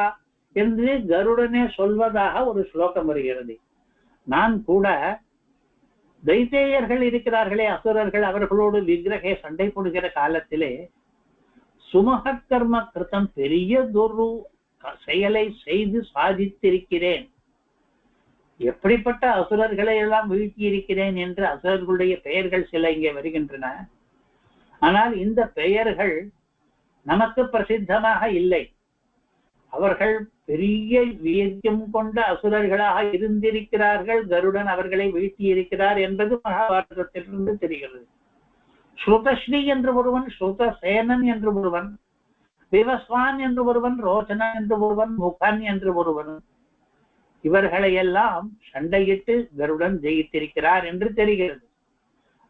என்று கருடனே சொல்வதாக ஒரு ஸ்லோகம் வருகிறது. நான் கூட தைத்தேயர்கள் இருக்கிறார்களே, அசுரர்கள், அவர்களோடு விக்கிரகே சண்டை போடுகிற காலத்திலே சுமக கர்ம கிருத்தம் பெரியதொரு செயலை செய்து சாதித்திருக்கிறேன். எப்படிப்பட்ட அசுரர்களை எல்லாம் வீழ்த்தி இருக்கிறேன் என்று அசுரர்களுடைய பெயர்கள் சில இங்கே வருகின்றன. ஆனால் இந்த பெயர்கள் நமக்கு பிரசித்தமாக இல்லை. அவர்கள் பெரிய வீரியம் கொண்ட அசுரர்களாக இருந்திருக்கிறார்கள். கருடன் அவர்களை வீழ்த்தி இருக்கிறார் என்பது மகாபாரதத்திலிருந்து தெரிகிறது. ஸ்ருதஸ்ரீ என்று ஒருவன், ஸ்ருதசேனன் என்று ஒருவன், விவஸ்வான் என்று ஒருவன், ரோச்சனன் என்று ஒருவன், முகன் என்று ஒருவன், இவர்களை எல்லாம் சண்டையிட்டு கருடன் ஜெயித்திருக்கிறார் என்று தெரிகிறது.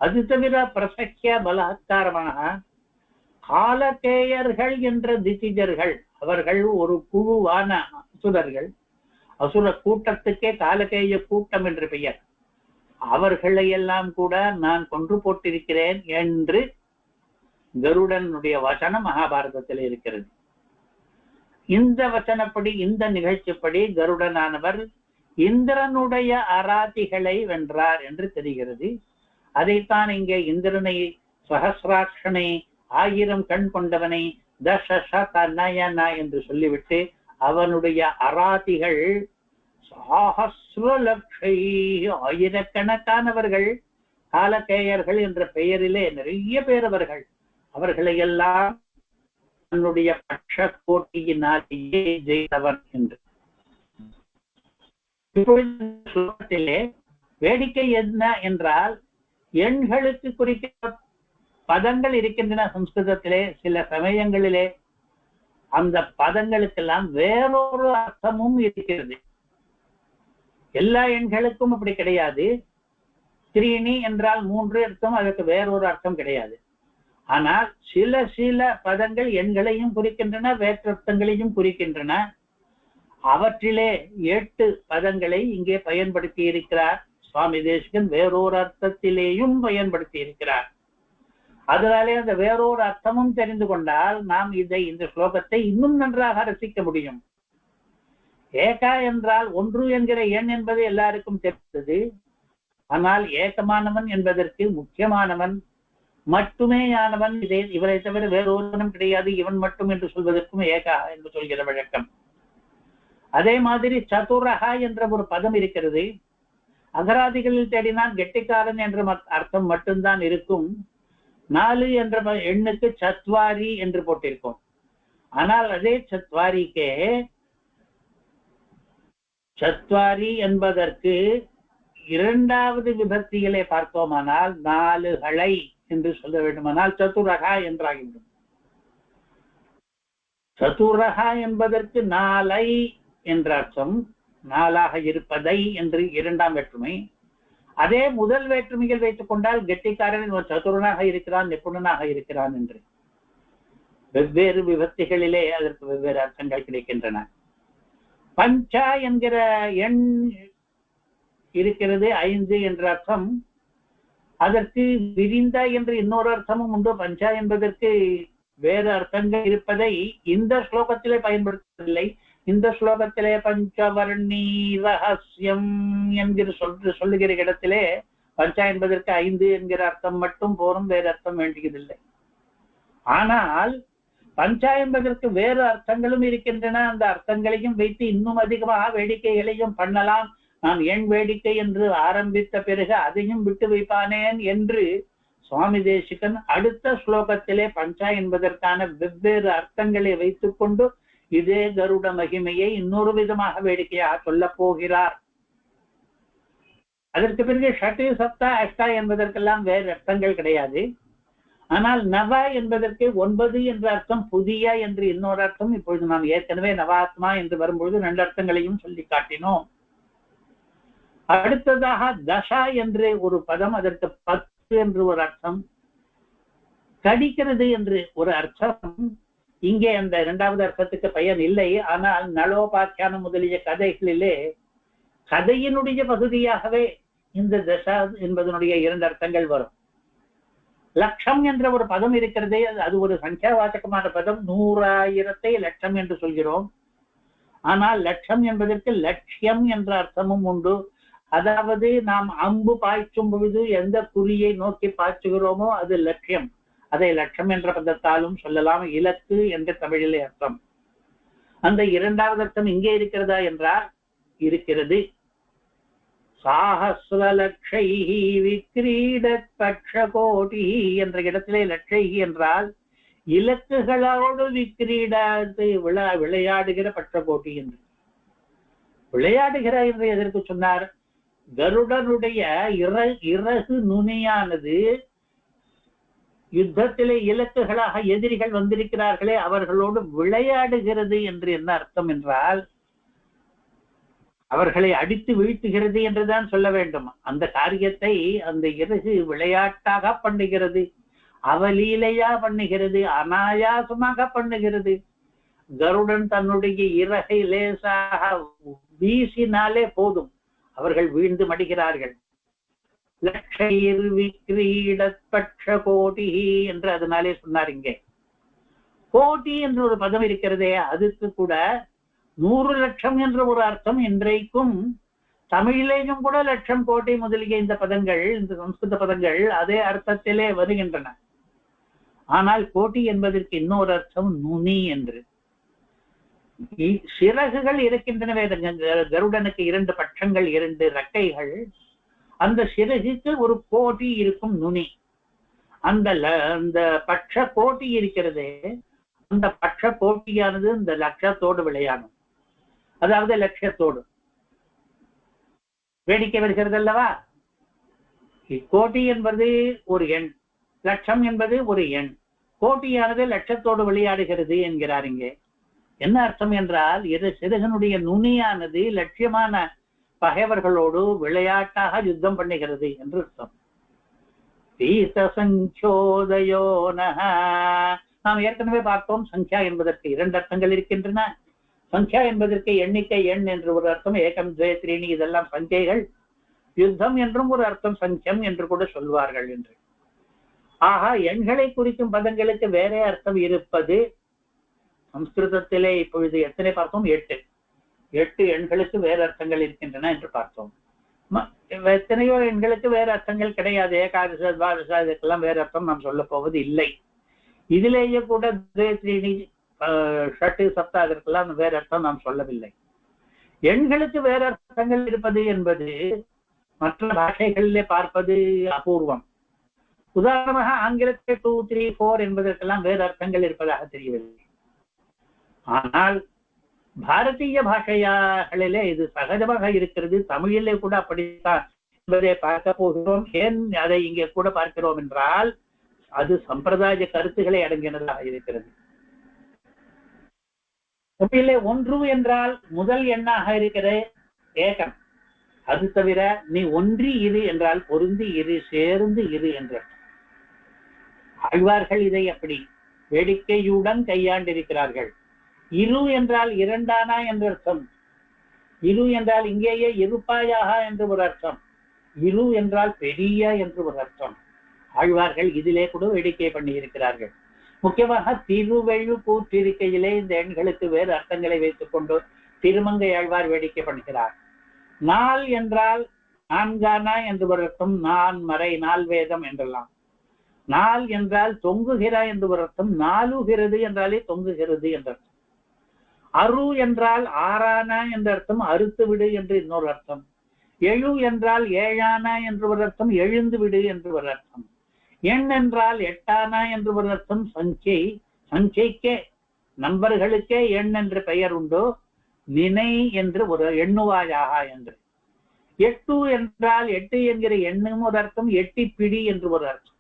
அது தவிர பிரசக்கிய பலாத்காரமாக காலகேயர்கள் என்ற திசிஜர்கள், அவர்கள் ஒரு குழுவான அசுரர்கள், அசுர கூட்டத்துக்கே காலகேய கூட்டம் என்று பெயர், அவர்களை எல்லாம் கூட நான் கொன்று போட்டிருக்கிறேன் என்று கருடனுடைய வசனம் மகாபாரதத்தில் இருக்கிறது. இந்த வசனப்படி, இந்த நிகழ்ச்சிப்படி கருடனானவர் இந்திரனுடைய அராதிகளை வென்றார் என்று தெரிகிறது. அதைத்தான் இங்கே இந்திரனை, சஹசிராட்சனை, 1000 கண் கொண்டவனை, தசசதநயன என்று சொல்லிவிட்டு அவனுடைய அராதிகள் சஹஸ்ரலக்ஷை, ஆயிரக்கணக்கானவர்கள், காலகேயர்கள் என்ற பெயரிலே நிறைய பேர் அவர்கள், அவர்களை எல்லாம் தன்னுடைய பட்ச கோட்டியினாலேயே ஜெயித்தவர் என்று. இப்பொழுது வேடிக்கை என்ன என்றால், எண்களுக்கு குறிக்க பதங்கள் இருக்கின்றன சம்ஸ்கிருதத்திலே. சில சமயங்களிலே அந்த பதங்களுக்கெல்லாம் வேறொரு அர்த்தமும் இருக்கிறது. எல்லா எண்களுக்கும் அப்படி கிடையாது. 3 என்றால் 3 அர்த்தம், அதற்கு வேறொரு அர்த்தம் கிடையாது. ஆனால் சில பதங்கள் எண்களையும் குறிக்கின்றன, வேற்றர்த்தங்களையும் குறிக்கின்றன. அவற்றிலே 8 பதங்களை இங்கே பயன்படுத்தி இருக்கிறார் சுவாமி தேசிகன். வேறொரு அர்த்தத்திலேயும் பயன்படுத்தி இருக்கிறார். அதனாலே அந்த வேறொரு அர்த்தமும் தெரிந்து கொண்டால் நாம் இந்த ஸ்லோகத்தை இன்னும் நன்றாக ரசிக்க முடியும். ஏகா என்றால் 1 என்கிற எண் என்பது எல்லாருக்கும் தெரிந்தது. ஆனால் ஏகமானவன் என்பதற்கு முக்கியமானவன், மட்டுமேயானவன், இவரை தவிர வேறொருவனும் கிடையாது, இவன் மட்டும் என்று சொல்வதற்கும் ஏகா என்று சொல்கிற வழக்கம். அதே மாதிரி சதுரகா என்ற ஒரு பதம் இருக்கிறது. அகராதிகளில் தேடினால் கெட்டிக்காரன் என்ற அர்த்தம் மட்டும்தான் இருக்கும். 4 என்ற எண்ணுக்கு சத்வாரி என்று போட்டிருக்கும். ஆனால் அதே சத்வாரிக்கே சத்வாரி என்பதற்கு 2வது விபக்திகளை பார்த்தோமானால் 4களை என்று சொல்ல வேண்டுமானால் சதுரகா என்றாகிவிடும். சதுரகா என்பதற்கு 4 என்ற அர்த்தம், 4ஆக இருப்பதை என்று 2ஆம் வேற்றுமை. அதே முதல் வேற்றுமைகள் வைத்துக் கொண்டால் கெட்டிக்காரன் சதுரனாக இருக்கிறான், நிபுணனாக இருக்கிறான் என்று வெவ்வேறு விபக்திகளிலே அதற்கு வெவ்வேறு அர்த்தங்கள் கிடைக்கின்றன. பஞ்சா என்கிற எண் இருக்கிறது, 5 என்ற அர்த்தம். அதற்கு விரிந்த என்று இன்னொரு அர்த்தமும் உண்டு. பஞ்சா என்பதற்கு வேறு அர்த்தங்கள் இருப்பதை இந்த ஸ்லோகத்திலே பயன்படுத்தவில்லை. இந்த ஸ்லோகத்திலே பஞ்சவர்ணி ரகசியம் என்கிற சொல்லுகிற இடத்திலே பஞ்சா என்பதற்கு 5 என்கிற அர்த்தம் மட்டும் போரும், வேறு அர்த்தம் வேண்டியதில்லை. ஆனால் பஞ்சா என்பதற்கு வேறு அர்த்தங்களும் இருக்கின்றன. அந்த அர்த்தங்களையும் வைத்து இன்னும் அதிகமாக வேடிக்கைகளையும் பண்ணலாம். நான் எண் வேடிக்கை என்று ஆரம்பித்த பிறகு அதையும் விட்டு வைப்பானேன் என்று சுவாமி தேசிகன் அடுத்த ஸ்லோகத்திலே பஞ்சா என்பதற்கான வெவ்வேறு அர்த்தங்களை வைத்துக் கொண்டு இதே கருட மகிமையை இன்னொரு விதமாக வேடிக்கையாக சொல்ல போகிறார். அதற்கு பிறகு ஷட்டு, சப்தா, அஷ்டா என்பதற்கெல்லாம் வேறு அர்த்தங்கள் கிடையாது. ஆனால் நவ என்பதற்கு 9 என்ற அர்த்தம், புதிய என்று இன்னொரு அர்த்தம். இப்பொழுது நாம் ஏற்கனவே நவாத்மா என்று வரும்பொழுது 2 அர்த்தங்களையும் சொல்லி காட்டினோம். அடுத்ததாக தசா என்று ஒரு பதம், அதற்கு 10 என்று ஒரு அர்த்தம், கடிக்கிறது என்று ஒரு அர்த்தம். இங்கே அந்த 2வது அர்த்தத்துக்கு பயன் இல்லை. ஆனால் நலோபாக்கியானம் முதலிய கதைகளிலே கதையினுடைய பகுதியாகவே இந்த தசா என்பதனுடைய 2 அர்த்தங்கள் வரும். லட்சம் என்ற ஒரு பதம் இருக்கிறதே, அது ஒரு சங்கியாவாச்சகமான பதம். 100,000 லட்சம் என்று சொல்கிறோம். ஆனால் லட்சம் என்பதற்கு லட்சியம் என்ற அர்த்தமும் உண்டு. அதாவது நாம் அம்பு பாய்ச்சும் பொழுது எந்த குறியை நோக்கி பாய்ச்சுகிறோமோ அது லட்சியம். அதை லட்சம் என்ற பதத்தாலும் சொல்லலாம். இலக்கு என்ற தமிழிலே அர்த்தம். அந்த 2வது அர்த்தம் இங்கே இருக்கிறதா என்றால் இருக்கிறது. சாஹஸ்ரலக்ஷை விக்ரீடத் பக்ஷகோடி என்ற இடத்திலே லட்சை என்றால் இலக்குகளோடு விக்ரீடத்தை விளையாடுகிற பட்சகோட்டி என்று. விளையாடுகிற என்று எதற்கு சொன்னார்? கருடனுடைய இறகு நுனியானது யுத்தத்திலே இலக்குகளாக எதிரிகள் வந்திருக்கிறார்களே அவர்களோடு விளையாடுகிறது என்று என்ன அர்த்தம் என்றால் அவர்களை அடித்து வீழ்த்துகிறது என்றுதான் சொல்ல வேண்டும். அந்த காரியத்தை அந்த இறகு விளையாட்டாக பண்ணுகிறது, அவலீலையா பண்ணுகிறது, அனாயாசமாக பண்ணுகிறது. கருடன் தன்னுடைய இறகை லேசாக வீசினாலே போதும், அவர்கள் வீழ்ந்து மடிகிறார்கள். லட்சைர் விக்ரீடத் பட்ச கோடி என்று அதனாலே சொன்னார். இங்கே கோடி என்ற ஒரு பதம் இருக்கிறதே, அதுக்கு கூட 100 லட்சம் என்ற ஒரு அர்த்தம். இன்றைக்கும் தமிழிலேயும் கூட லட்சம், கோடி முதலிய இந்த பதங்கள், இந்த சம்ஸ்கிருத பதங்கள் அதே அர்த்தத்திலே வருகின்றன. ஆனால் கோட்டி என்பதற்கு இன்னொரு அர்த்தம் நுனி என்று. சிறகுகள் இருக்கின்றனவே கருடனுக்கு, 2 பட்சங்கள், 2 ரெக்கைகள். அந்த சிறகுக்கு ஒரு கோட்டி இருக்கும், நுனி. அந்த பட்ச கோட்டி இருக்கிறதே, அந்த பட்ச கோட்டியானது இந்த லட்சத்தோடு விளையாடும். அதாவது லட்சியத்தோடு வேடிக்கை வருகிறது அல்லவா? கோட்டி என்பது ஒரு எண், லட்சம் என்பது ஒரு எண். கோட்டியானது லட்சத்தோடு விளையாடுகிறது என்கிறார். இங்கே என்ன அர்த்தம் என்றால் சிறகனுடைய நுனியானது லட்சியமான பகைவர்களோடு விளையாட்டாக யுத்தம் பண்ணுகிறது என்று அர்த்தம். நாம் ஏற்கனவே பார்த்தோம், சங்கியா என்பதற்கு 2 அர்த்தங்கள் இருக்கின்றன. சங்கியா என்பதற்கு எண்ணிக்கை, எண் என்று ஒரு அர்த்தம். ஏகம், துவே, த்ரீணி இதெல்லாம் சங்கைகள். யுத்தம் என்றும் ஒரு அர்த்தம் சங்கியம் என்று கூட சொல்வார்கள் என்று. ஆக எண்களை குறிக்கும் பதங்களுக்கு வேற அர்த்தம் இருப்பது சம்ஸ்கிருதத்திலே இப்பொழுது எத்தனை பார்த்தோம்? 8 எண்களுக்கு வேறு அர்த்தங்கள் இருக்கின்றன என்று பார்த்தோம். எத்தனையோ எண்களுக்கு வேறு அர்த்தங்கள் கிடையாது. ஏகாதச, துவாதச இதுக்கெல்லாம் வேறு அர்த்தம் நாம் சொல்ல போவது இல்லை. இதிலேயே கூட த்ரீணி, ஷட்டு, சப்தா அதற்கெல்லாம் வேறு அர்த்தம் நாம் சொல்லவில்லை. எண்களுக்கு வேறு அர்த்தங்கள் இருப்பது என்பது மற்ற பாஷைகளிலே பார்ப்பது அபூர்வம். உதாரணமாக ஆங்கிலத்தில் 2, 3, 4 என்பதற்கெல்லாம் வேறு அர்த்தங்கள் இருப்பதாக தெரியவில்லை. ஆனால் பாரதிய பாஷைகளிலே இது சகஜமாக இருக்கிறது. தமிழிலே கூட அப்படித்தான் என்பதை பார்க்க போகிறோம். ஏன் அதை இங்கே கூட பார்க்கிறோம் என்றால் அது சம்பிரதாய கருத்துக்களை அடங்கினதாக இருக்கிறது. தமிழிலே 1 என்றால் முதல் எண்ணாக இருக்கிற ஏகம். அது தவிர நீ ஒன்றி இரு என்றால் பொருந்தி இரு, சேர்ந்து இரு என்ற. ஆழ்வார்கள் இதை அப்படி வேடிக்கையுடன் கையாண்டிருக்கிறார்கள். இரு என்றால் 2ஆனா என்று அர்த்தம். இரு என்றால் இங்கேயே இருப்பாயாக என்று ஒரு அர்த்தம். இரு என்றால் பெரிய என்று ஒரு அர்த்தம். ஆழ்வார்கள் இதிலே கூட வேடிக்கை பண்ணி இருக்கிறார்கள். முக்கியமாக திருவெழு கூற்றிருக்கையிலே இந்த எண்களுக்கு வேறு அர்த்தங்களை வைத்துக் கொண்டு திருமங்கை ஆழ்வார் வேடிக்கை பண்ணுகிறார். நாள் என்றால் 4ஆனா என்று ஒரு அர்த்தம். நான் மறை, நாள் வேதம் என்றெல்லாம். நாள் என்றால் தொங்குகிற என்று ஒரு அர்த்தம். நாலுகிறது என்றாலே தொங்குகிறது என்ற அர்த்தம். அரு என்றால் 6ஆனா என்ற அர்த்தம். அறுத்து விடு என்று இன்னொரு அர்த்தம். எழு என்றால் 7ஆனா என்று ஒரு அர்த்தம். எழுந்து விடு என்று ஒரு அர்த்தம். எண் என்றால் 8ஆனா என்று ஒரு அர்த்தம். சஞ்சை, சஞ்சைக்கே நம்பர்களுக்கே எண் என்று பெயர் உண்டு. நினை என்று ஒரு எண்ணுவாயாக என்று. 8 என்றால் 8 என்கிற எண்ணும் ஒரு அர்த்தம். எட்டிப்பிடி என்று ஒரு அர்த்தம்.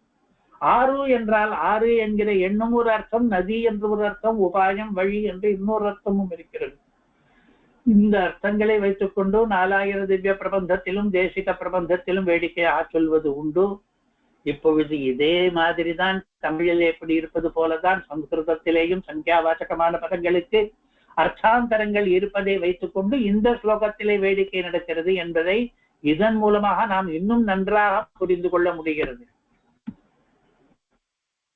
ஆறு என்றால் ஆறு என்கிற எண்ணும் ஒரு அர்த்தம், நதி என்று ஒரு அர்த்தம், உபாயம் வழி என்று இன்னொரு அர்த்தமும் இருக்கிறது. இந்த அர்த்தங்களை வைத்துக் கொண்டு 4000 திவ்ய பிரபந்தத்திலும் தேசிக பிரபந்தத்திலும் வேடிக்கையாக சொல்வது உண்டு. இப்பொழுது இதே மாதிரிதான் தமிழில் எப்படி இருப்பது போலதான் சம்ஸ்கிருதத்திலேயும் சங்கியாவாச்சகமான பதங்களுக்கு அர்த்தாந்தரங்கள் இருப்பதை வைத்துக் கொண்டு இந்த ஸ்லோகத்திலே வேடிக்கை நடக்கிறது என்பதை இதன் மூலமாக நாம் இன்னும் நன்றாக புரிந்து கொள்ள முடிகிறது.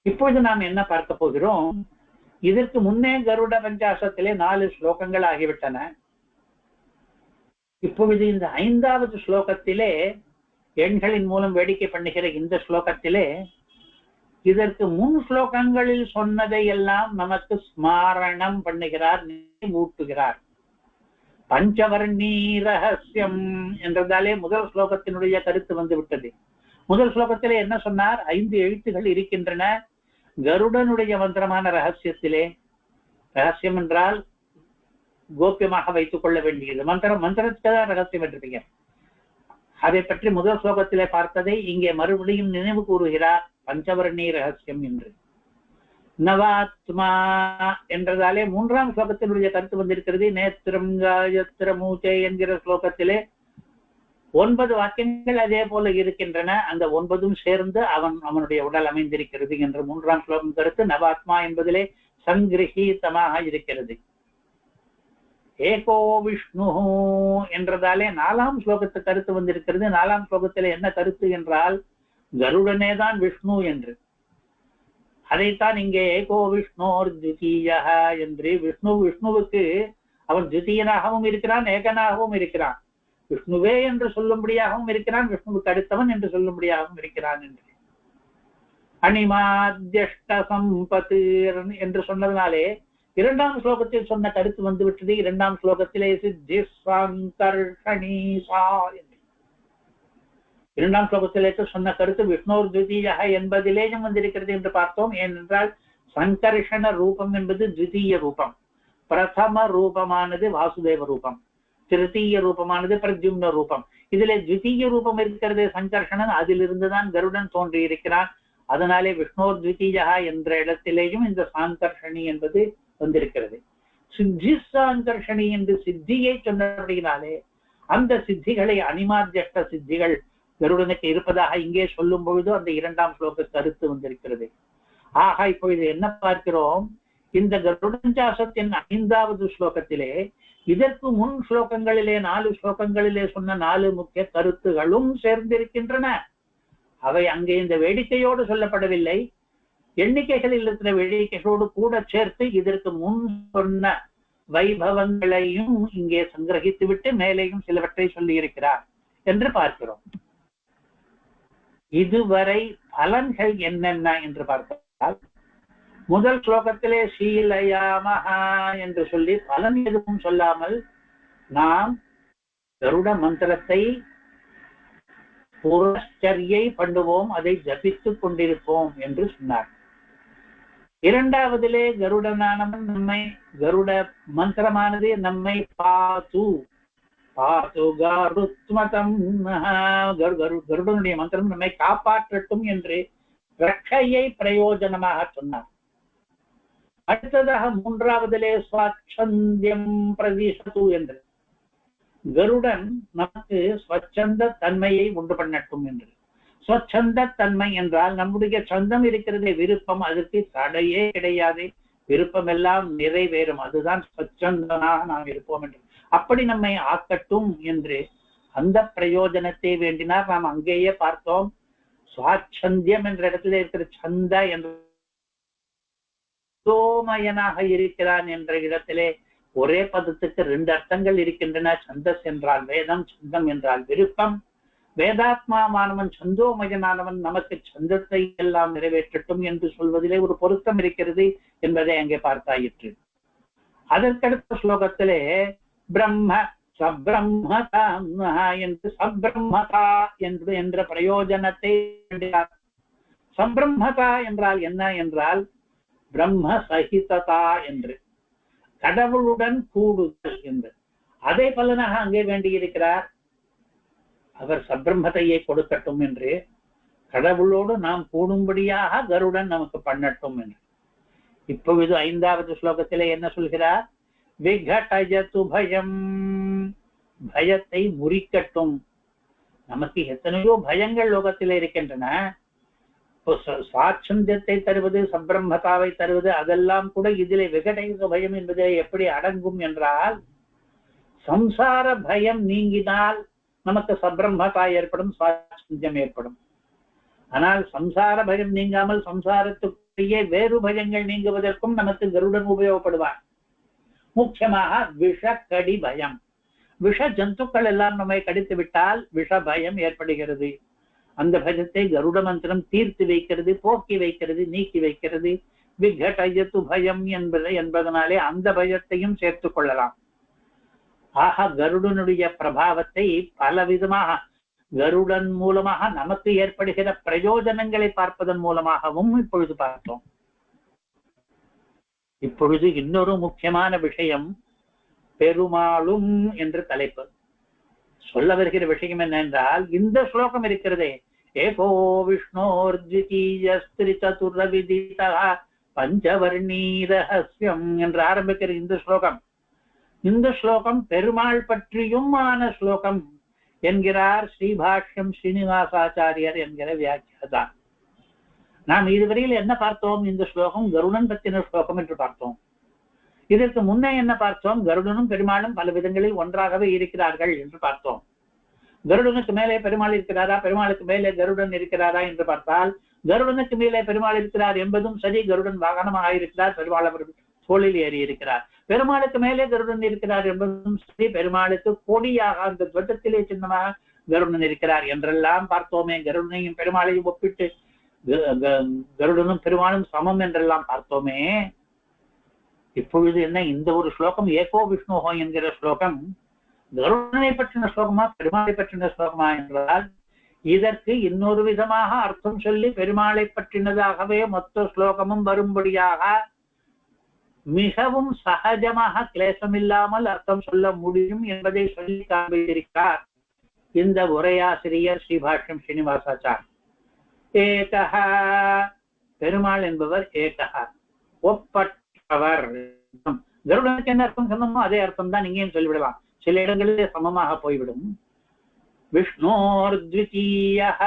இப்பொழுது நாம் என்ன பார்க்க போகிறோம்? இதற்கு முன்னே கருட பஞ்சாசத்திலே 4 ஸ்லோகங்கள் ஆகிவிட்டன. இப்பொழுது இந்த 5வது ஸ்லோகத்திலே எண்களின் மூலம் வேடிக்கை பண்ணுகிற இந்த ஸ்லோகத்திலே இதற்கு முன் ஸ்லோகங்களில் சொன்னதை எல்லாம் நமக்கு ஸ்மாரணம் பண்ணுகிறார், நினைவூட்டுகிறார். பஞ்சவர்ணீ ரகசியம் என்றதாலே முதல் ஸ்லோகத்தினுடைய கருத்து வந்து விட்டது. முதல் ஸ்லோகத்திலே என்ன சொன்னார்? 5 எழுத்துகள் இருக்கின்றன. கருடனுடைய மந்திரமான ரகசியத்திலே, ரகசியம் என்றால் கோபியமாக வைத்துக் கொள்ள வேண்டியது, மந்திரத்துக்கு தான் ரகசியம் என்றீங்க. அதை பற்றி முதல் ஸ்லோகத்திலே பார்த்ததை இங்கே மறுபடியும் நினைவு கூறுகிறார், பஞ்சவர்ணீ ரகசியம் என்று. நவாத்மா என்றதாலே 3ஆம் ஸ்லோகத்தினுடைய கருத்து வந்திருக்கிறது. நேத்திரம் காயத்திரமூச்சை என்கிற ஸ்லோகத்திலே 9 வாக்கியங்கள் அதே போல இருக்கின்றன. அந்த 9ம் சேர்ந்து அவனுடைய உடல் அமைந்திருக்கிறது என்று 3ஆம் ஸ்லோகம் கருத்து. நவாத்மா என்பதிலே சங்கிரகீதமாக இருக்கிறது. ஏகோ விஷ்ணு என்றதாலே 4ஆம் ஸ்லோகத்து கருத்து வந்திருக்கிறது. 4ஆம் ஸ்லோகத்திலே என்ன கருத்து என்றால் கருடனே தான் விஷ்ணு என்று. அதைத்தான் இங்கே ஏகோ விஷ்ணோர் துதிய என்று, விஷ்ணுவுக்கு அவன் துதியனாகவும் இருக்கிறான், ஏகனாகவும் இருக்கிறான். விஷ்ணுவே என்று சொல்லும்படியாகவும் இருக்கிறான், விஷ்ணுவுக்கு அடுத்தவன் என்று சொல்லும்படியாகவும் இருக்கிறான் என்று. அணிமாத்யஷ்ட சம்பத்து என்று சொன்னதுனாலே 2ஆம் ஸ்லோகத்தில் சொன்ன கருத்து வந்து விட்டது. 2ஆம் ஸ்லோகத்திலே சித்தி சங்கர்ஷணீசா என்று 2ஆம் ஸ்லோகத்திலே சொன்ன கருத்து விஷ்ணோர் துதிய என்பதிலேயும் வந்திருக்கிறது என்று பார்த்தோம். ஏனென்றால் சங்கர்ஷண ரூபம் என்பது துதிய ரூபம், பிரதம ரூபமானது வாசுதேவ ரூபம், திருத்தீய ரூபமானது பிரத்யும்ன ரூபம். இதிலே துதிய ரூபம் இருக்கிறது சங்கர்ஷணன், அதிலிருந்துதான் கருடன் தோன்றி இருக்கிறான். அதனாலே விஷ்ணோர் துதியா என்ற இடத்திலேயும் இந்த சாங்கர்ஷணி என்பது வந்திருக்கிறது. சித்தி சாங்கர்ஷணி என்று சித்தியை சொன்னபடினாலே அந்த சித்திகளை அனிமாத்யஷ்ட சித்திகள் கருடனுக்கு இருப்பதாக இங்கே சொல்லும் பொழுது அந்த 2ஆம் ஸ்லோக கருத்து வந்திருக்கிறது. ஆக இப்பொழுது என்ன பார்க்கிறோம்? இந்த கருடஞ்சாசத்தின் 5வது ஸ்லோகத்திலே இதற்கு முன் ஸ்லோகங்களிலே 4 ஸ்லோகங்களிலே சொன்ன 4 முக்கிய கருத்துகளும் சேர்ந்திருக்கின்றன. அவை அங்கே இந்த வேடிக்கையோடு சொல்லப்படவில்லை, எண்ணிக்கைகளில் இருக்கிற வேடிக்கைகளோடு கூட சேர்த்து இதற்கு முன் சொன்ன வைபவங்களையும் இங்கே சங்கிரகித்து விட்டு மேலேயும் சிலவற்றை சொல்லி இருக்கிறார் என்று பார்க்கிறோம். இதுவரை பலன்கள் என்னென்ன என்று பார்த்தால், முதல் ஸ்லோகத்திலே சீலயாமஹா என்று சொல்லி பலன் எதுவும் சொல்லாமல் நாம் கருட மந்திரத்தை புரஸ்சரியை பண்ணுவோம், அதை ஜபித்துக் கொண்டிருப்போம் என்று சொன்னார். 2வதிலே கருடனானவன் நம்மை, கருட மந்திரமானது நம்மை பாது பாது கருத்மதம், கருடனுடைய மந்திரம் நம்மை காப்பாற்றட்டும் என்று ரட்சையை பிரயோஜனமாக சொன்னார். அடுத்ததாக 3வதிலே ஸ்வச்சந்தியம் பிரதிசது என்று, கருடன் நமக்கு ஸ்வச்சந்த தன்மையை உண்டு பண்ணட்டும் என்று. ஸ்வச்சந்த தன்மை என்றால் நம்முடைய சொந்தம் இருக்கிறதே விருப்பம், அதற்கு தடையே கிடையாது, விருப்பம் எல்லாம் நிறைவேறும், அதுதான் ஸ்வச்சந்தனாக நாம் இருப்போம் என்று. அப்படி நம்மை ஆக்கட்டும் என்று அந்த பிரயோஜனத்தை வேண்டினார். நாம் அங்கேயே பார்த்தோம், சுவாச்சந்தியம் என்ற இடத்துல இருக்கிற சந்த என்ற சோமயனாக இருக்கிறான் என்ற இடத்திலே ஒரே பதத்துக்கு 2 அர்த்தங்கள் இருக்கின்றன. சந்தஸ் என்றால் வேதம், சந்தம் என்றால் விருப்பம். வேதாத்மாவானவன் சந்தோமயனானவன் நமக்கு சந்தத்தை எல்லாம் நிறைவேற்றட்டும் என்று சொல்வதிலே ஒரு பொருத்தம் இருக்கிறது என்பதை அங்கே பார்த்தாயிற்று. அதற்கடுத்த ஸ்லோகத்திலே பிரம்ம சப்ரம்மதா என்று சப்ரம்மதா என்ற பிரயோஜனத்தை சம்பிரம்மதா என்றால் என்ன என்றால் பிரம்ம சகிததா என்று, கடவுளுடன் கூடுதல் என்று. அதே பலனாக அங்கே வேண்டியிருக்கிறார், அவர் சப்ரம்மதையை கொடுக்கட்டும் என்று. கடவுளோடு நாம் கூடும்படியாக கருடன் நமக்கு பண்ணட்டும் என்று. இப்பொழுது 5வது ஸ்லோகத்திலே என்ன சொல்கிறார்? விகடஜது பயம், பயத்தை முறிக்கட்டும். நமக்கு எத்தனையோ பயங்கள் லோகத்திலே இருக்கின்றன. சாட்சந்தியத்தை தருவது, சம்பிரம்மதாவை தருவது, அதெல்லாம் கூட இதிலே விகடஜது பயம் என்பதே எப்படி அடங்கும் என்றால், சம்சார பயம் நீங்கினால் நமக்கு சம்பிரம்மதா ஏற்படும், சாட்சந்தியம் ஏற்படும். ஆனால் சம்சார பயம் நீங்காமல் சம்சாரத்துக்குரிய வேறு பயங்கள் நீங்குவதற்கும் நமக்கு கருடன் உபயோகப்படுவார். முக்கியமாக விஷக்கடி பயம். விஷ ஜந்துக்கள் எல்லாம் நம்மை கடித்து விட்டால் விஷ பயம் ஏற்படுகிறது. அந்த பயத்தை கருட மந்திரம் தீர்த்து வைக்கிறது, போக்கி வைக்கிறது, நீக்கி வைக்கிறது. விகடஜது பயம் என்பதனாலே அந்த பயத்தையும் சேர்த்துக் கொள்ளலாம். ஆக கருடனுடைய பிரபாவத்தை பலவிதமாக, கருடன் மூலமாக நமக்கு ஏற்படுகிற பிரயோஜனங்களை பார்ப்பதன் மூலமாகவும் இப்பொழுது பார்த்தோம். இப்பொழுது இன்னொரு முக்கியமான விஷயம், பெருமாளும் என்று தலைப்பு. சொல்ல வருகிற விஷயம் என்னென்றால், இந்த ஸ்லோகம் இருக்கிறதே, ஏகோ விஷ்ணோர்ஜிதீயஸ்திரி சதுர விதிதா பஞ்சவர்ணீ ரஹஸ்யம் என்று ஆரம்பிக்கிற இந்த ஸ்லோகம், இந்த ஸ்லோகம் பெருமாள் பற்றியும் ஆன ஸ்லோகம் என்கிறார் ஸ்ரீபாஷ்யம் ஸ்ரீனிவாசாச்சாரியர் என்கிற வியாக்கியாதான். நாம் இதுவரையில் என்ன பார்த்தோம்? இந்த ஸ்லோகம் கருடன் பற்றின ஸ்லோகம் என்று பார்த்தோம். இதற்கு முன்னே என்ன பார்த்தோம்? கருடனும் பெருமாளும் பல விதங்களில் ஒன்றாகவே இருக்கிறார்கள் என்று பார்த்தோம். கருடனுக்கு மேலே பெருமாள் இருக்கிறாரா, பெருமாளுக்கு மேலே கருடன் இருக்கிறாரா என்று பார்த்தால், கருடனுக்கு மேலே பெருமாள் இருக்கிறார் என்பதும் சரி, கருடன் வாகனமாக இருக்கிறார், பெருமாள் அவர்கள் தோளில் ஏறி இருக்கிறார். பெருமாளுக்கு மேலே கருடன் இருக்கிறார் என்பதும் சரி, பெருமாளுக்கு கொடியாக அந்த துவட்டத்திலே சின்னமாக கருடன் இருக்கிறார் என்றெல்லாம் பார்த்தோமே. கருடனையும் பெருமாளையும் ஒப்பிட்டு கருடனும் பெருமாளும் சமம் என்றெல்லாம் பார்த்தோமே. இப்பொழுது என்ன, இந்த ஒரு ஸ்லோகம் ஏகோ விஷ்ணுஹோ என்கிற ஸ்லோகம் கருடனை பற்றின ஸ்லோகமா பெருமாளை பற்றின ஸ்லோகமா என்றால், இதற்கு இன்னொரு விதமாக அர்த்தம் சொல்லி பெருமாளை பற்றினதாகவே மொத்த ஸ்லோகமும் வரும்படியாக மிகவும் சகஜமாக கிளேசமில்லாமல் அர்த்தம் சொல்ல முடியும் என்பதை சொல்லி காண்பித்திருக்கிறார் இந்த உரையாசிரியர் ஸ்ரீபாஷ்யம் ஸ்ரீனிவாசாச்சார். ஏகஹ, பெருமாள் என்பவர் ஏகஹ, ஒப்பற்றவர். கருடனுக்கு என்ன அர்த்தம் சொன்னோமோ அதே அர்த்தம் தான் இங்கேயும் சொல்லிவிடலாம், சில இடங்களிலே சமமாக போய்விடும். விஷ்ணோர்த்விதீயஹ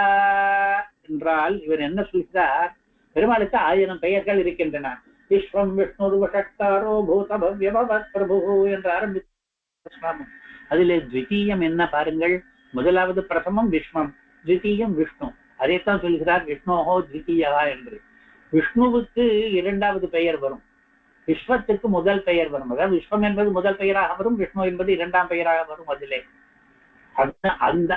என்றால் இவர் என்ன சொல்கிறார்? பெருமாளுக்கு 1000 பெயர்கள் இருக்கின்றன. விஸ்வம் விஷ்ணு வஷட்காரோ பூத பவ்யபவத் பிரபு என்று ஆரம்பித்து அதிலே த்விதீயம் என்ன பாருங்கள். முதலாவது பிரதமம் விஸ்வம், த்விதீயம் விஷ்ணு. அதைத்தான் சொல்கிறார் விஷ்ணோஹோ த்விதீயா என்று. விஷ்ணுவுக்கு 2வது பெயர் வரும், விஸ்வத்துக்கு முதல் பெயர் வரும். அதாவது விஸ்வம் என்பது முதல் பெயராக வரும், விஷ்ணு என்பது 2ஆம் பெயராக வரும். அதிலே அந்த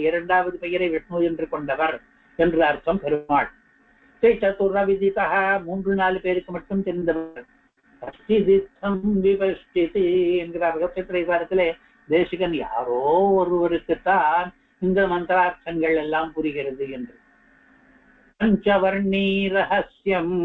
2வது பெயரை விஷ்ணு என்று கொண்டவர் என்று அர்த்தம் பெருமாள். சதுர விதிதா, 3-4 பேருக்கு மட்டும் தெரிந்தவர். என்கிறார்கள் சித்திரைவாரத்திலே தேசிகன் யாரோ ஒருவருக்குத்தான் இந்த மந்திரார்த்தங்கள் எல்லாம் புரிகிறது என்று. பஞ்சவர்ணீ ரகசியம்.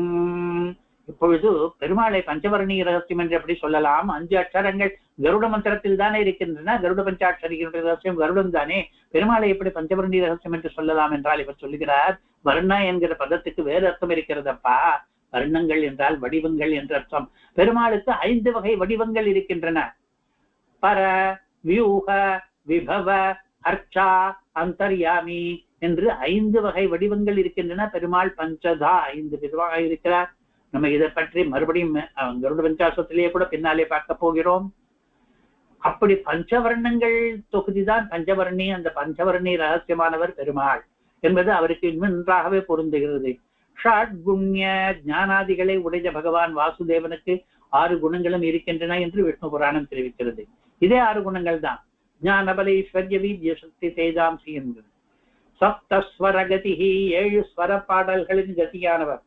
இப்பொழுது பெருமாளை பஞ்சவர்ணீ ரகசியம் என்று எப்படி சொல்லலாம்? 5 அக்ஷரங்கள் கருட மந்திரத்தில் தானே இருக்கின்றன. கருட பஞ்சாட்சரி ரகசியம் கருடன் தானே. பெருமாளை எப்படி பஞ்சவர்ணீ ரகசியம் என்று சொல்லலாம் என்றால், இவர் சொல்லுகிறார், வர்ண என்கிற பதத்துக்கு வேறு அர்த்தம் இருக்கிறதப்பா. வர்ணங்கள் என்றால் வடிவங்கள் என்று அர்த்தம். பெருமாளுக்கு 5 வகை வடிவங்கள் இருக்கின்றன. பர, வியூக, விபவ, அர்ச்சா, அந்தர்யாமி என்று 5 வகை வடிவங்கள் இருக்கின்றன. பெருமாள் பஞ்சதா 5 விதமாக இருக்கிறார். நம்ம இதை பற்றி மறுபடியும் கருட பஞ்சாசத்திலேயே கூட பின்னாலே பார்க்க போகிறோம். அப்படி பஞ்சவர்ணங்கள் தொகுதிதான் பஞ்சவர்ணி. அந்த பஞ்சவர்ணி ரகசியமானவர் பெருமாள் என்பது அவருக்கு நன்றாகவே பொருந்துகிறது. ஷாட்குண்ய ஞானாதிகளை உடைய பகவான் வாசுதேவனுக்கு 6 குணங்களும் இருக்கின்றன என்று விஷ்ணு புராணம் தெரிவிக்கிறது. இதே 6 குணங்கள் தான். ஞானபல ஐஸ்வர்ய வீரிய சக்தி தேஜாம்சி என்பது. சப்தஸ்வர கதி, 7 ஸ்வர பாடல்களின் கதியானவர்.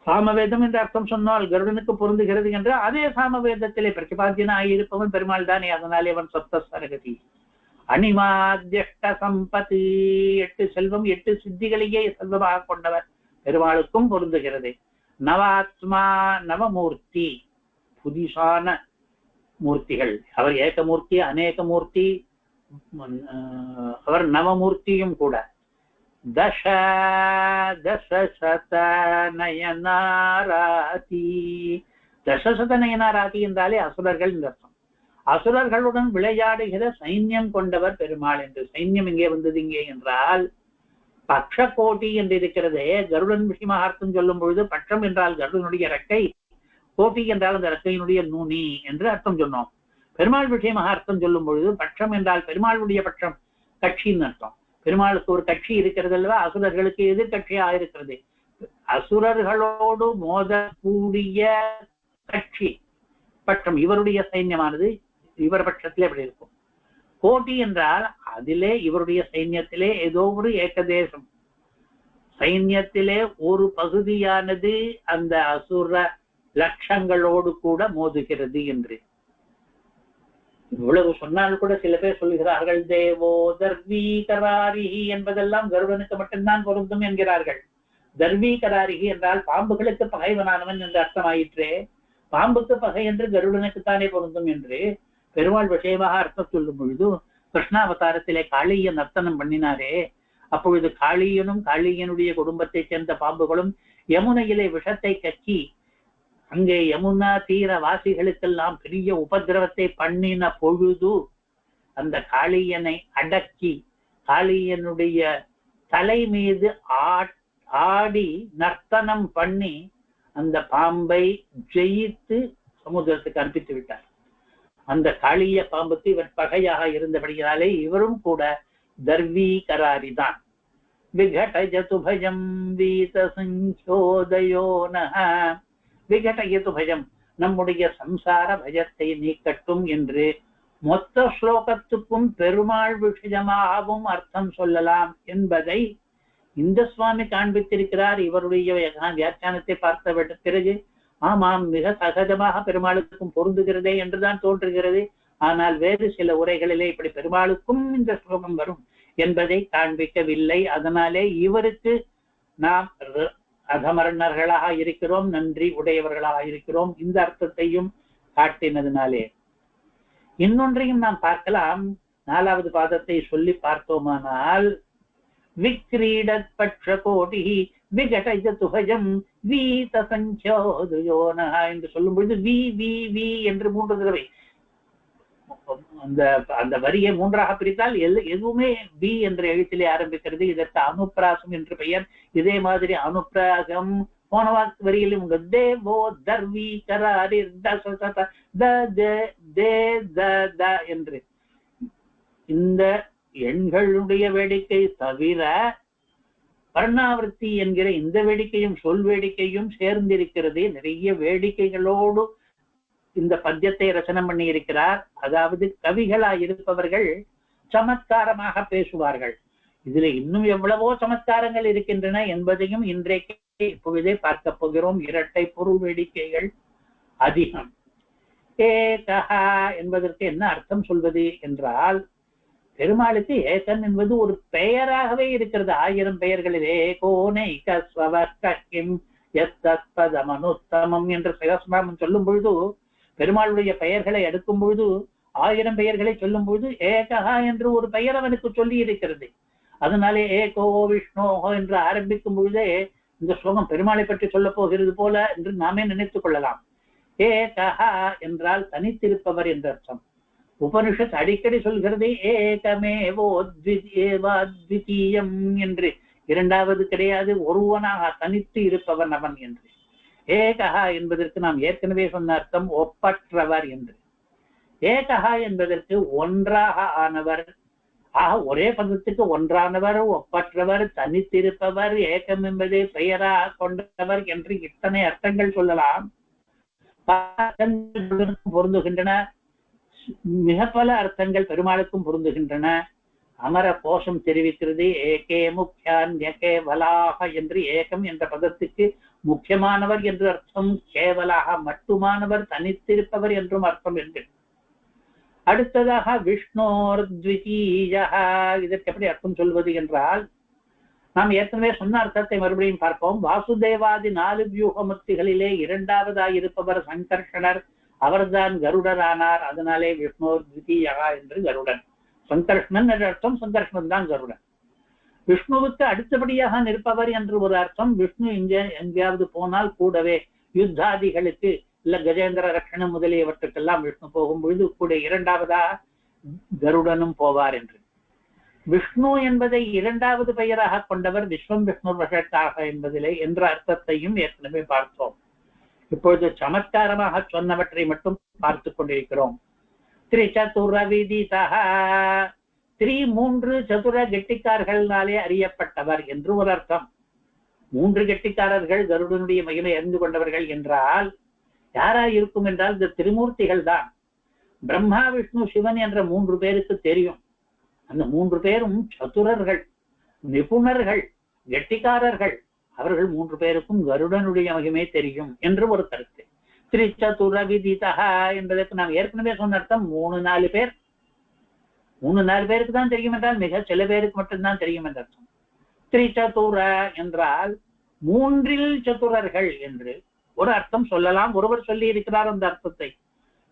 சாமவேதம் என்று அர்த்தம் சொன்னால் கருடனுக்கு பொருந்துகிறது என்று அதே சாமவேதத்திலே பிரதிபாத்தியனாக இருப்பவன் பெருமாள் தானே. அதனாலே அவன் சப்தஸ்வரகதி. அனிமாத்யஷ்ட சம்பத்து, 8 செல்வம் 8 சித்திகளையே செல்வமாக கொண்டவர் பெருமாளுக்கும் பொருந்துகிறது. நவாத்மா, நவமூர்த்தி, புதிசான மூர்த்திகள். அவர் ஏகமூர்த்தி, அநேக மூர்த்தி, அவர் நவமூர்த்தியும் கூட. தச தசசத நயனாராதி. தசசத நயனாராதி என்றாலே அசுரர்கள் என்று அர்த்தம். அசுரர்களுடன் விளையாடுகிற சைன்யம் கொண்டவர் பெருமாள் என்று. சைன்யம் எங்கே வந்தது இங்கே என்றால் பக்ஷ கோட்டி என்று இருக்கிறதே. கருடன் விஷயமாக அர்த்தம் சொல்லும் பொழுது பட்சம் என்றால் கருடனுடைய ரெக்கை, கோட்டி என்றால் அந்த ரெக்கையினுடைய நூனி என்று அர்த்தம் சொன்னோம். பெருமாள் விஷயமாக அர்த்தம் சொல்லும் பொழுது பட்சம் என்றால் பெருமாளுடைய பட்சம், கட்சின்னு அர்த்தம். பெருமாளுக்கு ஒரு கட்சி இருக்கிறது அல்லவா, அசுரர்களுக்கு எதிர்கட்சியாக இருக்கிறது. அசுரர்களோடு மோதக்கூடிய கட்சி பட்சம். இவருடைய சைன்யமானது இவர் பட்சத்திலே எப்படி இருக்கும். கோட்டி என்றால் அதிலே இவருடைய சைன்யத்திலே ஏதோ ஒரு ஏகதேசம், சைன்யத்திலே ஒரு பகுதியானது அந்த அசுர லட்சங்களோடு கூட மோதுகிறது என்று. இவ்வளவு சொன்னால் கூட சில பேர் சொல்லுகிறார்கள் தேவோ தர்வீகராரிஹி என்பதெல்லாம் கருடனுக்கு மட்டும்தான் பொருந்தும் என்கிறார்கள். தர்வீகராரிஹி என்றால் பாம்புகளுக்கு பகைவனானவன் என்று அர்த்தமாயிற்றே. பாம்புக்கு பகை என்று கருடனுக்குத்தானே பொருந்தும் என்று பெருமாள் விஷயமாக அர்த்தம் சொல்லும் பொழுது கிருஷ்ணாவதாரத்திலே காளிய நர்த்தனம் பண்ணினாரே, அப்பொழுது காளியனும் காளியனுடைய குடும்பத்தை சேர்ந்த பாம்புகளும் யமுனையிலே விஷத்தை கக்கி அங்கே யமுனா தீர வாசிகளுக்கெல்லாம் பெரிய உபதிரவத்தை பண்ணின பொழுது அந்த காளியனை அடக்கி காளியனுடைய தலை மீது ஆடி நர்த்தனம் பண்ணி அந்த பாம்பை ஜெயித்து சமுத்திரத்துக்கு அனுப்பித்து விட்டார். அந்த காளிய பாம்புக்கு இவர் பகையாக இருந்தபடியாலே இவரும் கூட தர்வீகராரிதான். விகடயது பயம் வீத சங்கோதயோனஹ. விகடயது பயம், நம்முடைய சம்சார பயத்தை நீக்கட்டும் என்று மொத்த ஸ்லோகத்துக்கும் பெருமாள் விஷயமாகவும் அர்த்தம் சொல்லலாம் என்பதை இந்த சுவாமி காண்பித்திருக்கிறார். இவருடைய வியாக்கியானத்தை பார்த்த பிறகு ஆமாம், மிக சகஜமாக பெருமாளுக்கும் பொருந்துகிறதே என்றுதான் தோன்றுகிறது. ஆனால் வேறு சில உரைகளிலே இப்படி பெருமாளுக்கும் இந்த ஸ்லோகம் வரும் என்பதை காண்பிக்கவில்லை. அதனாலே இவருக்கு நாம் அதமரணர்களாக இருக்கிறோம், நன்றி உடையவர்களாக இருக்கிறோம் இந்த அர்த்தத்தையும் காட்டினதுனாலே. இன்னொன்றையும் நாம் பார்க்கலாம். 4வது பாதத்தை சொல்லி பார்த்தோமானால் விக்ரீடத் பட்ச கோடி விகடயது பயம் வீத சங்கோதயோனஹ என்று சொல்லும் பொழுது வி வி வி என்று 3 தடவை அந்த வரியை 3ஆக பிரித்தால் எதுவுமே வி என்ற எழுத்திலே ஆரம்பிக்கிறது. இதற்கு அனுப்பிராசம் என்று பெயர். இதே மாதிரி அனுப்பிராகம் போன வரியிலும் உங்க தேவோ தர்வி கராரி என்று இந்த எண்களுடைய வேடிக்கை தவிர பர்ணாவர்த்தி என்கிற இந்த வேடிக்கையும் சொல் வேடிக்கையும் சேர்ந்திருக்கிறது. நிறைய வேடிக்கைகளோடு இந்த பத்தியத்தை ரச்சனம் பண்ணி இருக்கிறார். அதாவது கவிகளாய் இருப்பவர்கள் சமத்காரமாக பேசுவார்கள். இதுல இன்னும் எவ்வளவோ சமத்காரங்கள் இருக்கின்றன என்பதையும் இன்றைக்கு இப்பொழுதே பார்க்க போகிறோம். இரட்டை பொருள் வேடிக்கைகள் அதிகம். ஏகஹா என்பதற்கு என்ன அர்த்தம் சொல்வது என்றால், பெருமாளுக்கு ஏகன் என்பது ஒரு பெயராகவே இருக்கிறது. 1000 பெயர்களில் ஏகோனைகிம் எத்தமனுத்தமம் என்று சகஸ்ரநாமம் சொல்லும் பொழுது, பெருமாளுடைய பெயர்களை எடுக்கும் பொழுது 1000 பெயர்களை சொல்லும் பொழுது ஏகஹா என்று ஒரு பெயர் அவனுக்கு சொல்லி இருக்கிறது. அதனாலே ஏகோ விஷ்ணோஹோ என்று ஆரம்பிக்கும் பொழுதே இந்த ஸ்லோகம் பெருமாளை பற்றி சொல்ல போகிறது போல என்று நாமே நினைத்துக் கொள்ளலாம். ஏகஹா என்றால் தனித்திருப்பவர் என்ற அர்த்தம். உபனிஷத் அடிக்கடி சொல்கிறது ஏகமேவோ த்விதீயம் என்று. 2வது கிடையாது, ஒருவனாக தனித்து இருப்பவன் அவன் என்று. ஏகஹா என்பதற்கு நாம் ஏற்கனவே சொன்ன அர்த்தம் ஒப்பற்றவர் என்று. ஏகஹா என்பதற்கு ஒன்றாக ஆனவர், ஒரே பதத்துக்கு ஒன்றானவர், ஒப்பற்றவர், தனித்திருப்பவர், ஏகம் என்பதை பெயராக கொண்டவர் என்று இத்தனை அர்த்தங்கள் சொல்லலாம். பொருந்துகின்றன. மிக பல அர்த்தங்கள் பெருமாளுக்கும் பொருந்துகின்றன. அமர கோஷம் தெரிவிக்கிறது ஏகே முக்கியான் கேவலாக என்று. ஏகம் என்ற பதத்துக்கு முக்கியமானவர் என்று அர்த்தம், கேவலாக மட்டுமானவர், தனித்திருப்பவர் என்றும் அர்த்தம் என்று. அடுத்ததாக விஷ்ணோர் த்விதீய, இதற்கு எப்படி அர்த்தம் சொல்வது என்றால், நாம் ஏற்கனவே சொன்ன அர்த்தத்தை மறுபடியும் பார்ப்போம். வாசுதேவாதி 4 வியூகமூர்த்திகளிலே 2வதாய் இருப்பவர் சங்கர்ஷணர். அவர்தான் கருடர் ஆனார். அதனாலே விஷ்ணோர் த்விதீயா என்று கருடன். சங்கர்ஷ்ணன் என்ற அர்த்தம், சங்கர்ஷ்ணன் தான் கருடன். விஷ்ணுவுக்கு அடுத்தபடியாக நிற்பவர் என்று ஒரு அர்த்தம். விஷ்ணு எங்கேயாவது போனால் கூடவே யுத்தாதிகளுக்கு இல்ல கஜேந்திர ரட்சணம் முதலியவற்றுக்கெல்லாம் விஷ்ணு போகும்பொழுது கூட இரண்டாவதா கருடனும் போவார் என்று. விஷ்ணு என்பதை இரண்டாவது பெயராக கொண்டவர் விஸ்வம் விஷ்ணு வஷட்டாக என்பதிலே என்ற அர்த்தத்தையும் ஏற்கனவே பார்த்தோம். இப்பொழுது சமத்காரமாக சொன்னவற்றை மட்டும் பார்த்து கொண்டிருக்கிறோம். திரிசதுர விதிதஹ, மூன்று சதுர கெட்டிக்காரர்களாலே அறியப்பட்டவர் என்று ஒரு அர்த்தம். மூன்று கெட்டிக்காரர்கள் கருடனுடைய மகிமை அறிந்து கொண்டவர்கள் என்றால் யாரா இருக்கும் என்றால் இந்த திரிமூர்த்திகள் தான். பிரம்மா விஷ்ணு சிவன் என்ற மூன்று பேருக்கு தெரியும். அந்த மூன்று பேரும் சதுரர்கள், நிபுணர்கள், கெட்டிக்காரர்கள். அவர்கள் மூன்று பேருக்கும் கருடனுடைய மகிமை தெரியும் என்று ஒரு கருத்து. திரிசதுர விதிதஹ என்பதற்கு நாம் ஏற்கனவே சொன்ன அர்த்தம் 3-4 பேர். 3-4 பேருக்கு தான் தெரியும் என்றால் மிக சில பேருக்கு மட்டும்தான் தெரியும் என்ற அர்த்தம். திரிசதுர என்றால் மூன்றில் சதுரர்கள் என்று ஒரு அர்த்தம் சொல்லலாம். ஒருவர் சொல்லி இருக்கிறார் அந்த அர்த்தத்தை.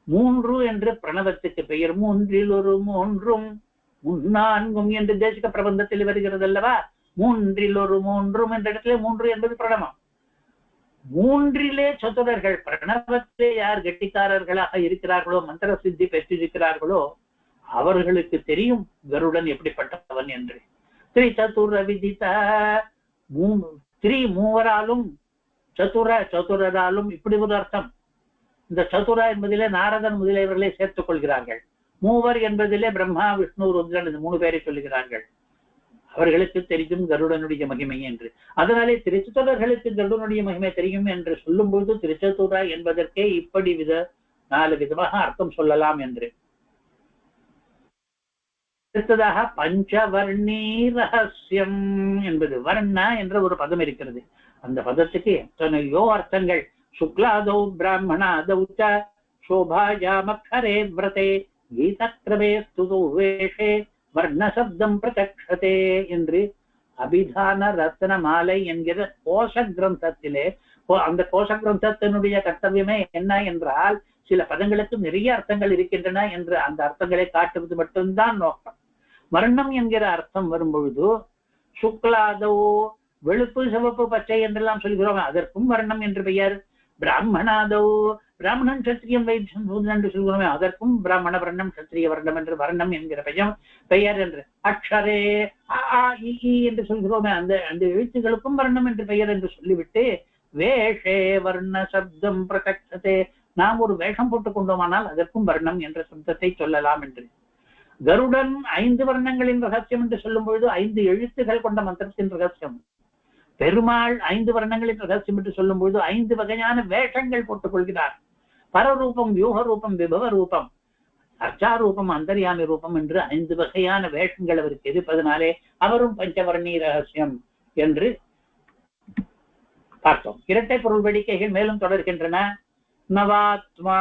3 என்று பிரணவத்துக்கு பெயர். 3 மூன்றும் 4 என்று தேசிக பிரபந்தத்தில் வருகிறது அல்லவா? 3 மூன்றும் என்ற இடத்துல 3 என்பது பிரணவம். 3 சதுரர்கள். பிரணவத்திலே யார் கெட்டிக்காரர்களாக இருக்கிறார்களோ, மந்திர சித்தி பெற்றிருக்கிறார்களோ அவர்களுக்கு தெரியும் கருடன் எப்படிப்பட்டவன் என்று. திரிசதுர விதித, மூவராலும் சதுரராலும் இப்படி ஒரு அர்த்தம். இந்த சதுரா என்பதிலே நாரதன் முதலியவர்களை சேர்த்துக் கொள்கிறார்கள். மூவர் என்பதிலே பிரம்மா விஷ்ணு ருத்ரன் இந்த 3 பேரை சொல்லுகிறார்கள். அவர்களுக்கு தெரியும் கருடனுடைய மகிமை என்று. அதனாலே திருச்சதுரர்களுக்கு கருடனுடைய மகிமை தெரியும் என்று சொல்லும் பொழுது திருச்சதுரா என்பதற்கே இப்படி 4 விதமாக அர்த்தம் சொல்லலாம் என்று. அடுத்ததாக பஞ்சவர்ணீ ரகசியம் என்பது வர்ணா என்ற ஒரு பதம் இருக்கிறது. அந்த பதத்துக்கு எத்தனையோ அர்த்தங்கள். சுக்லாதௌ பிராமணாதௌ ச சோபாயாமக்ஷரே விரதே கீதக்ரமே ஸ்துதோ வேஷே வர்ணசப்தம் பிரதக்ஷதே என்று அபிதான ரத்ன மாலை என்கிற கோஷ கிரந்தத்திலே, அந்த கோஷ கிரந்தத்தினுடைய கர்த்தவியமே என்ன என்றால் சில பதங்களுக்கு நிறைய அர்த்தங்கள் இருக்கின்றன என்று அந்த அர்த்தங்களை காட்டுவது மட்டும்தான் நோக்கம். வர்ணம் என்கிற அர்த்தம் வரும்பொழுது சுக்லாதோ வெளுப்பு சிவப்பு பச்சை என்றெல்லாம் சொல்கிறோம், அதற்கும் வர்ணம் என்று பெயர். பிராமணாதோ பிராமணன் சத்திரியம் வைத்தியம் என்று சொல்கிறோமே, அதற்கும் பிராமண வர்ணம் சத்திரிய வர்ணம் என்று வர்ணம் என்கிற பெயர் என்று. அக்ஷரே என்று சொல்கிறோமே, அந்த எழுத்துகளுக்கும் வர்ணம் என்று பெயர் என்று சொல்லிவிட்டு வேஷே வர்ண சப்தம் பிரதக்ஷதே, நாம் ஒரு வேஷம் போட்டுக் கொண்டோமானால் அதற்கும் வர்ணம் என்ற சப்தத்தை சொல்லலாம் என்று. கருடன் 5 வர்ணங்களின் ரகசியம் என்று சொல்லும் பொழுது 5 எழுத்துகள் கொண்ட மந்திரத்தின் ரகசியம். பெருமாள் 5 வர்ணங்களின் ரகசியம் என்று சொல்லும் பொழுது 5 வகையான வேஷங்கள் போட்டுக் கொள்கிறார். பரரூபம், வியூக ரூபம், விபவ ரூபம், அர்ச்சாரூபம், அந்தர்யாமி ரூபம் என்று 5 வகையான வேஷங்கள் அவருக்கு இருப்பதனாலே அவரும் பஞ்சவர்ணீ ரகசியம் என்று பார்த்தோம். இரட்டை பொருள் வேடிக்கைகள் மேலும் தொடர்கின்றன. நவாத்மா,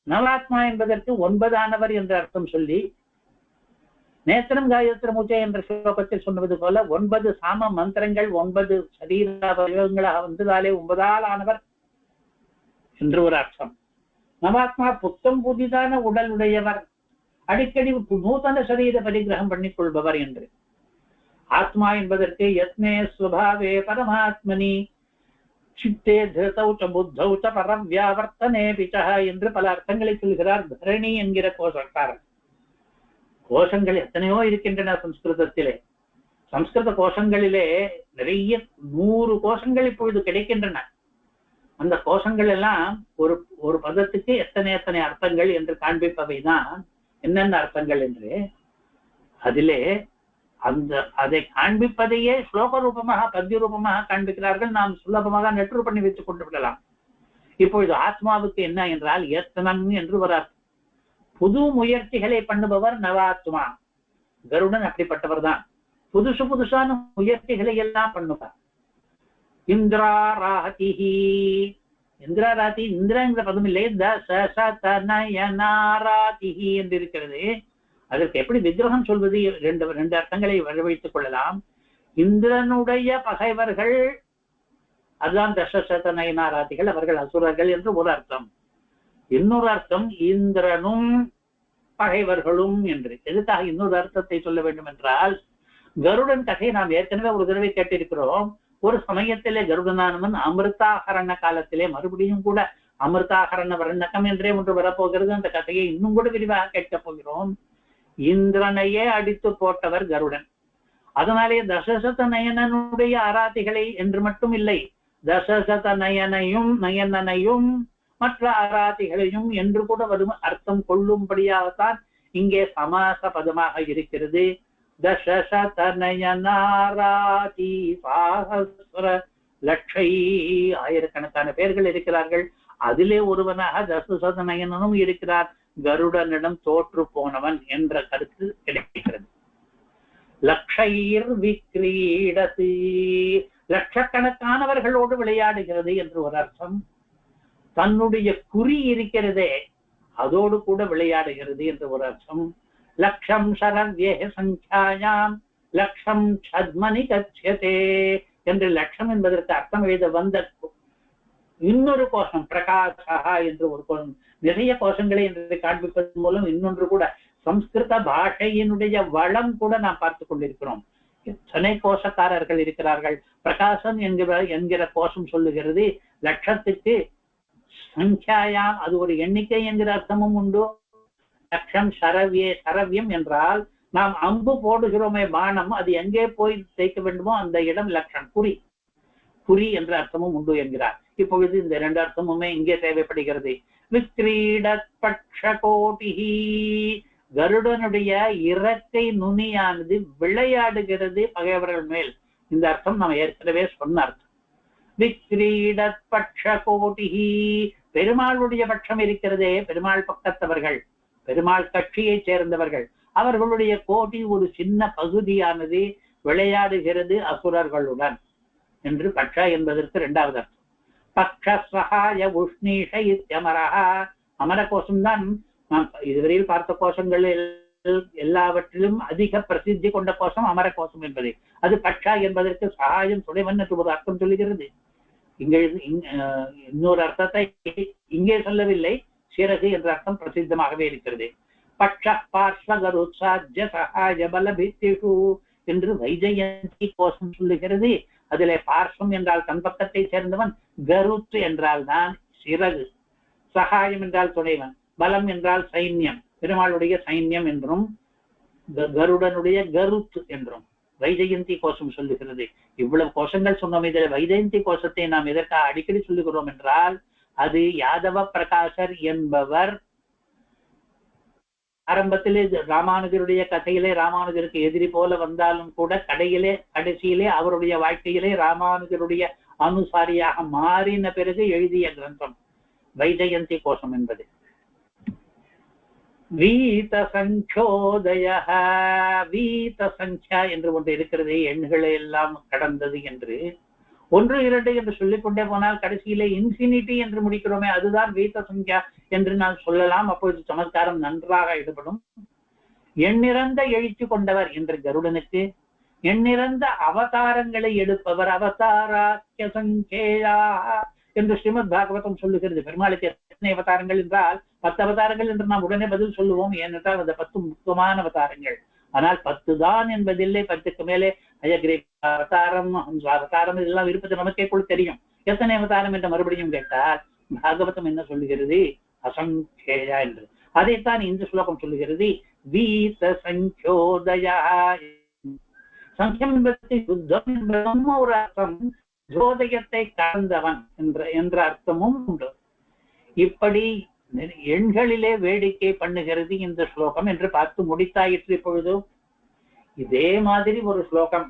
நவாத்மா என்பதற்கு 9ஆனவர் என்று அர்த்தம் சொல்லி, நேத்திரம் காயத்திர மூச்சை என்ற ஸ்லோகத்தில் சொன்னது போல 9 சாம மந்திரங்கள் 9 சரீர வடிவங்களாக வந்ததாலே 9ஆல் ஆனவர் என்று ஒரு அர்த்தம். நவாத்மா புத்தம் புதிதான உடல் உடையவர், அடிக்கடி நூதன சரீர பரிகிரகம் பண்ணிக் கொள்பவர் என்று. ஆத்மா என்பதற்கு யத்னே ஸ்வபாவே பரமாத்மனி சித்தே திருதௌ ச புத்தௌ ச பரவ்யாவர்த்தனே பிச்சஹ என்று பல அர்த்தங்களை சொல்கிறார் தரணி என்கிற கோஷக்காரன். கோஷங்கள் எத்தனையோ இருக்கின்றன சம்ஸ்கிருதத்திலே. சம்ஸ்கிருத கோஷங்களிலே நிறைய 100 கோஷங்கள் இப்பொழுது கிடைக்கின்றன. அந்த கோஷங்கள் எல்லாம் ஒரு பதத்துக்கு எத்தனை அர்த்தங்கள் என்று காண்பிப்பவைதான் என்னென்ன அர்த்தங்கள் என்று. அதிலே அதை காண்பிப்பதையே ஸ்லோக ரூபமாக பத்திய ரூபமாக காண்பிக்கிறார்கள். நாம் சுலபமாக நெற்று பண்ணி வைத்துக் கொண்டு விடலாம். இப்பொழுது ஆத்மாவுக்கு என்ன என்றால் யத்னம் என்று ஒரு அர்த்தம். புது முயற்சிகளை பண்ணுபவர் நவாத்மா. கருடன் அப்படிப்பட்டவர் தான். புதுசான முயற்சிகளை எல்லாம் பண்ணுவார். இந்திராராதிஹி, இந்திராராதி, இந்திரங்கிற பதம் இல்லை, தசனயனாராதிஹி என்று இருக்கிறது. அதற்கு எப்படி விக்கிரகம் சொல்வது? 2 அர்த்தங்களை வரவழைத்துக் கொள்ளலாம். இந்திரனுடைய பகைவர்கள், அதுதான் தசசதநயனாராதிகள், அவர்கள் அசுரர்கள் என்று ஒரு அர்த்தம். இன்னொரு அர்த்தம் இந்திரனும் பகைவர்களும் என்று. எதுக்காக இன்னொரு அர்த்தத்தை சொல்ல வேண்டும் என்றால், கருடன் கதையை நாம் ஏற்கனவே ஒரு தடவை கேட்டிருக்கிறோம். ஒரு சமயத்திலே கருடனானவன் அமிர்தாகரண காலத்திலே மறுபடியும் கூட அமிர்தாகரண வர்ணகம் என்றே ஒன்று வரப்போகிறது. அந்த கதையை இன்னும் கூட விரிவாக கேட்கப் போகிறோம். இந்திரனையே அடித்து போட்டவர் கருடன். அதனாலே தசசத நயனனுடைய ஆராதிகளை என்று மட்டும் இல்லை, தசசத நயனையும் மற்ற ஆராதிகளையும் என்று கூட வரும் அர்த்தம் கொள்ளும்படியாகத்தான் இங்கே சமாச பதமாக இருக்கிறது. தசசத நயனாராதி சாஹஸ்ர லட்சை, ஆயிரக்கணக்கான பேர்கள் இருக்கிறார்கள். அதிலே ஒருவனாக தசசத நயனனும் இருக்கிறார். கருடனிடம் தோற்று போனவன் என்ற கருத்து கிடைக்கிறது. லட்சைர் விக்ரீடதி, லட்சக்கணக்கானவர்களோடு விளையாடுகிறது என்று ஒரு அர்த்தம். தன்னுடைய குறி இருக்கிறதே அதோடு கூட விளையாடுகிறது என்று ஒரு அர்த்தம். லட்சம் சரவ்யே சங்கியாயாம் லட்சம் சத்மனி கச்சதே என்று லட்சம் என்பதற்கு அர்த்தம் எழுத வந்த இன்னொரு கோஷம் பிரகாசா என்று ஒரு கோஷம், நிறைய கோஷங்களை என்று காண்பிப்பதன் மூலம் இன்னொன்று கூட சம்ஸ்கிருத பாஷையினுடைய வளம் கூட நாம் பார்த்து கொண்டிருக்கிறோம். எத்தனை கோஷக்காரர்கள் இருக்கிறார்கள். பிரகாசம் என்கிற கோஷம் சொல்லுகிறது. லட்சத்துக்கு சங்கியாயா அது ஒரு எண்ணிக்கை என்கிற அர்த்தமும் உண்டு. லட்சம் சரவியம் என்றால் நாம் அம்பு போடுகிறோமே பானம், அது எங்கே போய் தைக்க வேண்டுமோ அந்த இடம் லட்சம், குறி என்ற அர்த்தமும் உண்டு என்கிறார். இப்பொழுது இந்த இரண்டு அர்த்தமுமே இங்கே தேவைப்படுகிறது. விக்ரீடத் பட்ச கோட்டிஹி, கருடனுடைய இறக்கை நுனியானது விளையாடுகிறது பகைவர்கள் மேல். இந்த அர்த்தம் நாம் ஏற்கனவே சொன்ன அர்த்தம். விக்ரீடத் பட்ச கோட்டிஹி, பெருமாளுடைய பட்சம் இருக்கிறதே, பெருமாள் பக்கத்தவர்கள், பெருமாள் கட்சியை சேர்ந்தவர்கள், அவர்களுடைய கோட்டி ஒரு சின்ன பகுதியானது விளையாடுகிறது அசுரர்களுடன் என்று பட்ச என்பதற்கு இரண்டாவது அர்த்தம். பக்ஷ சகாய உஷ்ணீஷ இத்யமரஹா, அமர கோஷம்தான் நாம் இதுவரையில் பார்த்த கோஷங்கள் எல்லாவற்றிலும் அதிக பிரசித்தி கொண்ட கோஷம் அமர கோஷம் என்பது. அது பட்சா என்பதற்கு சகாயம் துணைவன் என்று ஒரு அர்த்தம் சொல்லுகிறது. இங்கே இன்னொரு அர்த்தத்தை இங்கே சொல்லவில்லை, சிறகு என்ற அர்த்தம் பிரசித்தமாகவே இருக்கிறது. பட்ச பார்ஸ்வகருத்சாஜ்ய சகாய பலபித்திஷு என்று வைஜயந்தி கோஷம் சொல்லுகிறது. அதிலே பார்ஸ்வம் என்றால் தன் பக்கத்தை சேர்ந்தவன், கருத்து என்றால் தான் சிறகு, சகாயம் என்றால் துணைவன், பலம் என்றால் சைன்யம், பெருமாளுடைய சைன்யம் என்றும் கருடனுடைய கருத்து என்றும் வைஜயந்தி கோஷம் சொல்லுகிறது. இவ்வளவு கோஷங்கள் சொன்னோம். இதில் வைஜயந்தி கோஷத்தை நாம் எதற்காக அடிக்கடி சொல்லுகிறோம் என்றால், அது யாதவ பிரகாசர் என்பவர் ஆரம்பத்திலே ராமானுஜருடைய கதையிலே ராமானுஜருக்கு எதிரி போல வந்தாலும் கூட கடைசியிலே அவருடைய வாழ்க்கையிலே ராமானுஜருடைய அனுசாரியாக மாறின பிறகு எழுதிய கிரந்தம் வைஜயந்தி கோஷம் என்பது. வீத சங்கோதய, வீத சங்கியா என்று ஒன்று இருக்கிறது, எண்களை எல்லாம் கடந்தது என்று. 1, 2 என்று சொல்லிக்கொண்டே போனால் கடைசியிலே இன்ஃபினிட்டி என்று முடிக்கிறோமே, அதுதான் வீத சங்கியா என்று நான் சொல்லலாம். அப்பொழுது சமத்காரம் நன்றாக ஈடுபடும். எண்ணிறந்த எழுச்சி கொண்டவர் என்று கருடனுக்கு, எண்ணிறந்த அவதாரங்களை எடுப்பவர் அவதாராக்கிய சங்கேயா என்று ஸ்ரீமத் பாகவதம் சொல்லுகிறது. பெருமாளுக்கு எத்தனை அவதாரங்கள் என்றால் 10 அவதாரங்கள் என்று நாம் உடனே பதில் சொல்லுவோம். ஏனென்றால் அந்த 10 முக்கியமான அவதாரங்கள். ஆனால் 10 தான் என்பதில்லை, 10க்கு மேலே அயக்ரீவ அவதாரம், அவதாரம் இதெல்லாம் இருப்பது நமக்கே கூட தெரியும். எத்தனை அவதாரம் என்று மறுபடியும் கேட்டால் பாகவதம் என்ன சொல்லுகிறது? அசங்கேயா என்று. அதைத்தான் இந்த ஸ்லோகம் சொல்லுகிறது. வீத சங்கோதயா, சங்கியம் என்பது யுத்தம் என்பதும் ஒரு அர்த்தம், ஜோதயத்தை கடந்தவன் என்ற அர்த்தமும் உண்டு. இப்படி எண்களிலே வேடிக்கை பண்ணுகிறது இந்த ஸ்லோகம் என்று பார்த்து முடித்தாயிற்று. இப்பொழுது இதே மாதிரி ஒரு ஸ்லோகம்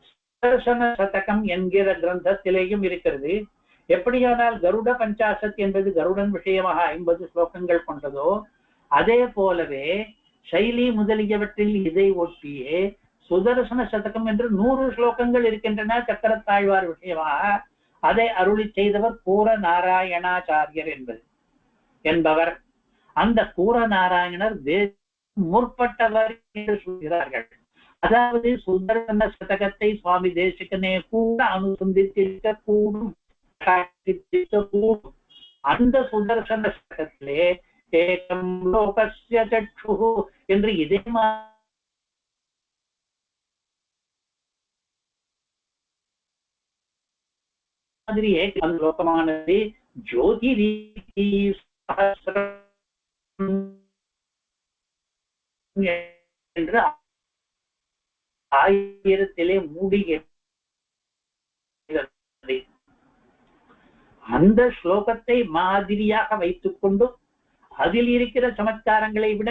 சுதர்சன சதகம் என்கிற கிரந்தத்திலேயும் இருக்கிறது. எப்படியானால் கருட பஞ்சாசத் என்பது கருடன் விஷயமாக 50 ஸ்லோகங்கள் கொண்டதோ, அதே போலவே சைலி முதலியவற்றில் இதை ஒட்டியே சுதர்சன சதகம் என்று 100 ஸ்லோகங்கள் இருக்கின்றன சக்கரத்தாழ்வார் விஷயமாக. அதை அருளி செய்தவர் கூர நாராயணாச்சாரியர் என்பவர். அந்த கூர நாராயணர் முற்பட்டவர் என்று சொல்கிறார்கள். அதாவது சுதர்சன சதகத்தை சுவாமி தேசிகனே கூட அனுசந்தித்திருக்க கூடும். அந்த சுதர்சன சதகத்திலே ஏகம் லோகஸ்ய சக்ஷுஹு என்று இதே மாதிரியே அந்த ஸ்லோகமானது ஜோதிரீதி என்று 1000 மூடுகிறது. அந்த ஸ்லோகத்தை மாதிரியாக வைத்துக் கொண்டு அதில் இருக்கிற சமத்காரங்களை விட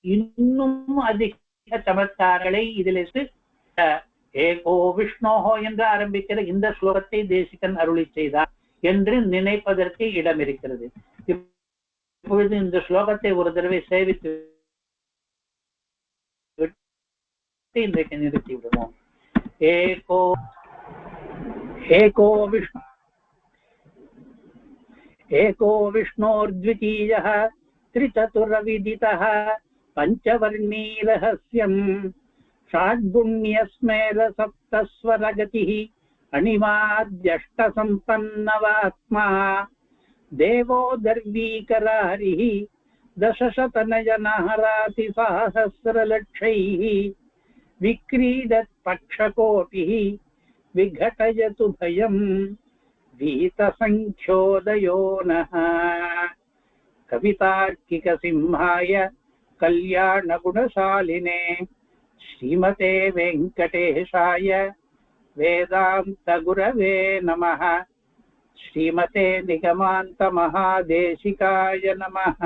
இன்னும் அதிக சமத்காரங்களை இதில் ஏகோ விஷ்ணோஹோ என்று ஆரம்பிக்கிற இந்த ஸ்லோகத்தை தேசிகன் அருளி செய்தார் என்று நினைப்பதற்கு இடம் இருக்கிறது. இப்பொழுது இந்த ஸ்லோகத்தை ஒரு தடவை சேவித்து இன்றைக்கு நிறுத்தி விடுவோம். ஏகோ விஷ்ணோர்த்விதீயः त्रिचतुरविदितः पंचवर्णी रहस्यम् षाड्गुण्यस्मेर सप्तस्वरगतिः अणिमाद्यष्टसम्पन्नवात्मा देवो दर्वीकरारिः दशशतनयनहरातिसहस्रलक्षैः विक्रीडत्पक्षकोटिः विघटयतु भयम् वीतसङ्ख्योदयो नः। कवितार्किक सिंहाय कल्याण गुणशालिने श्रीमते वेंकटेशाय वेदांत गुरवे नमः। श्रीमते निगमांत महादेशिकाय नमः।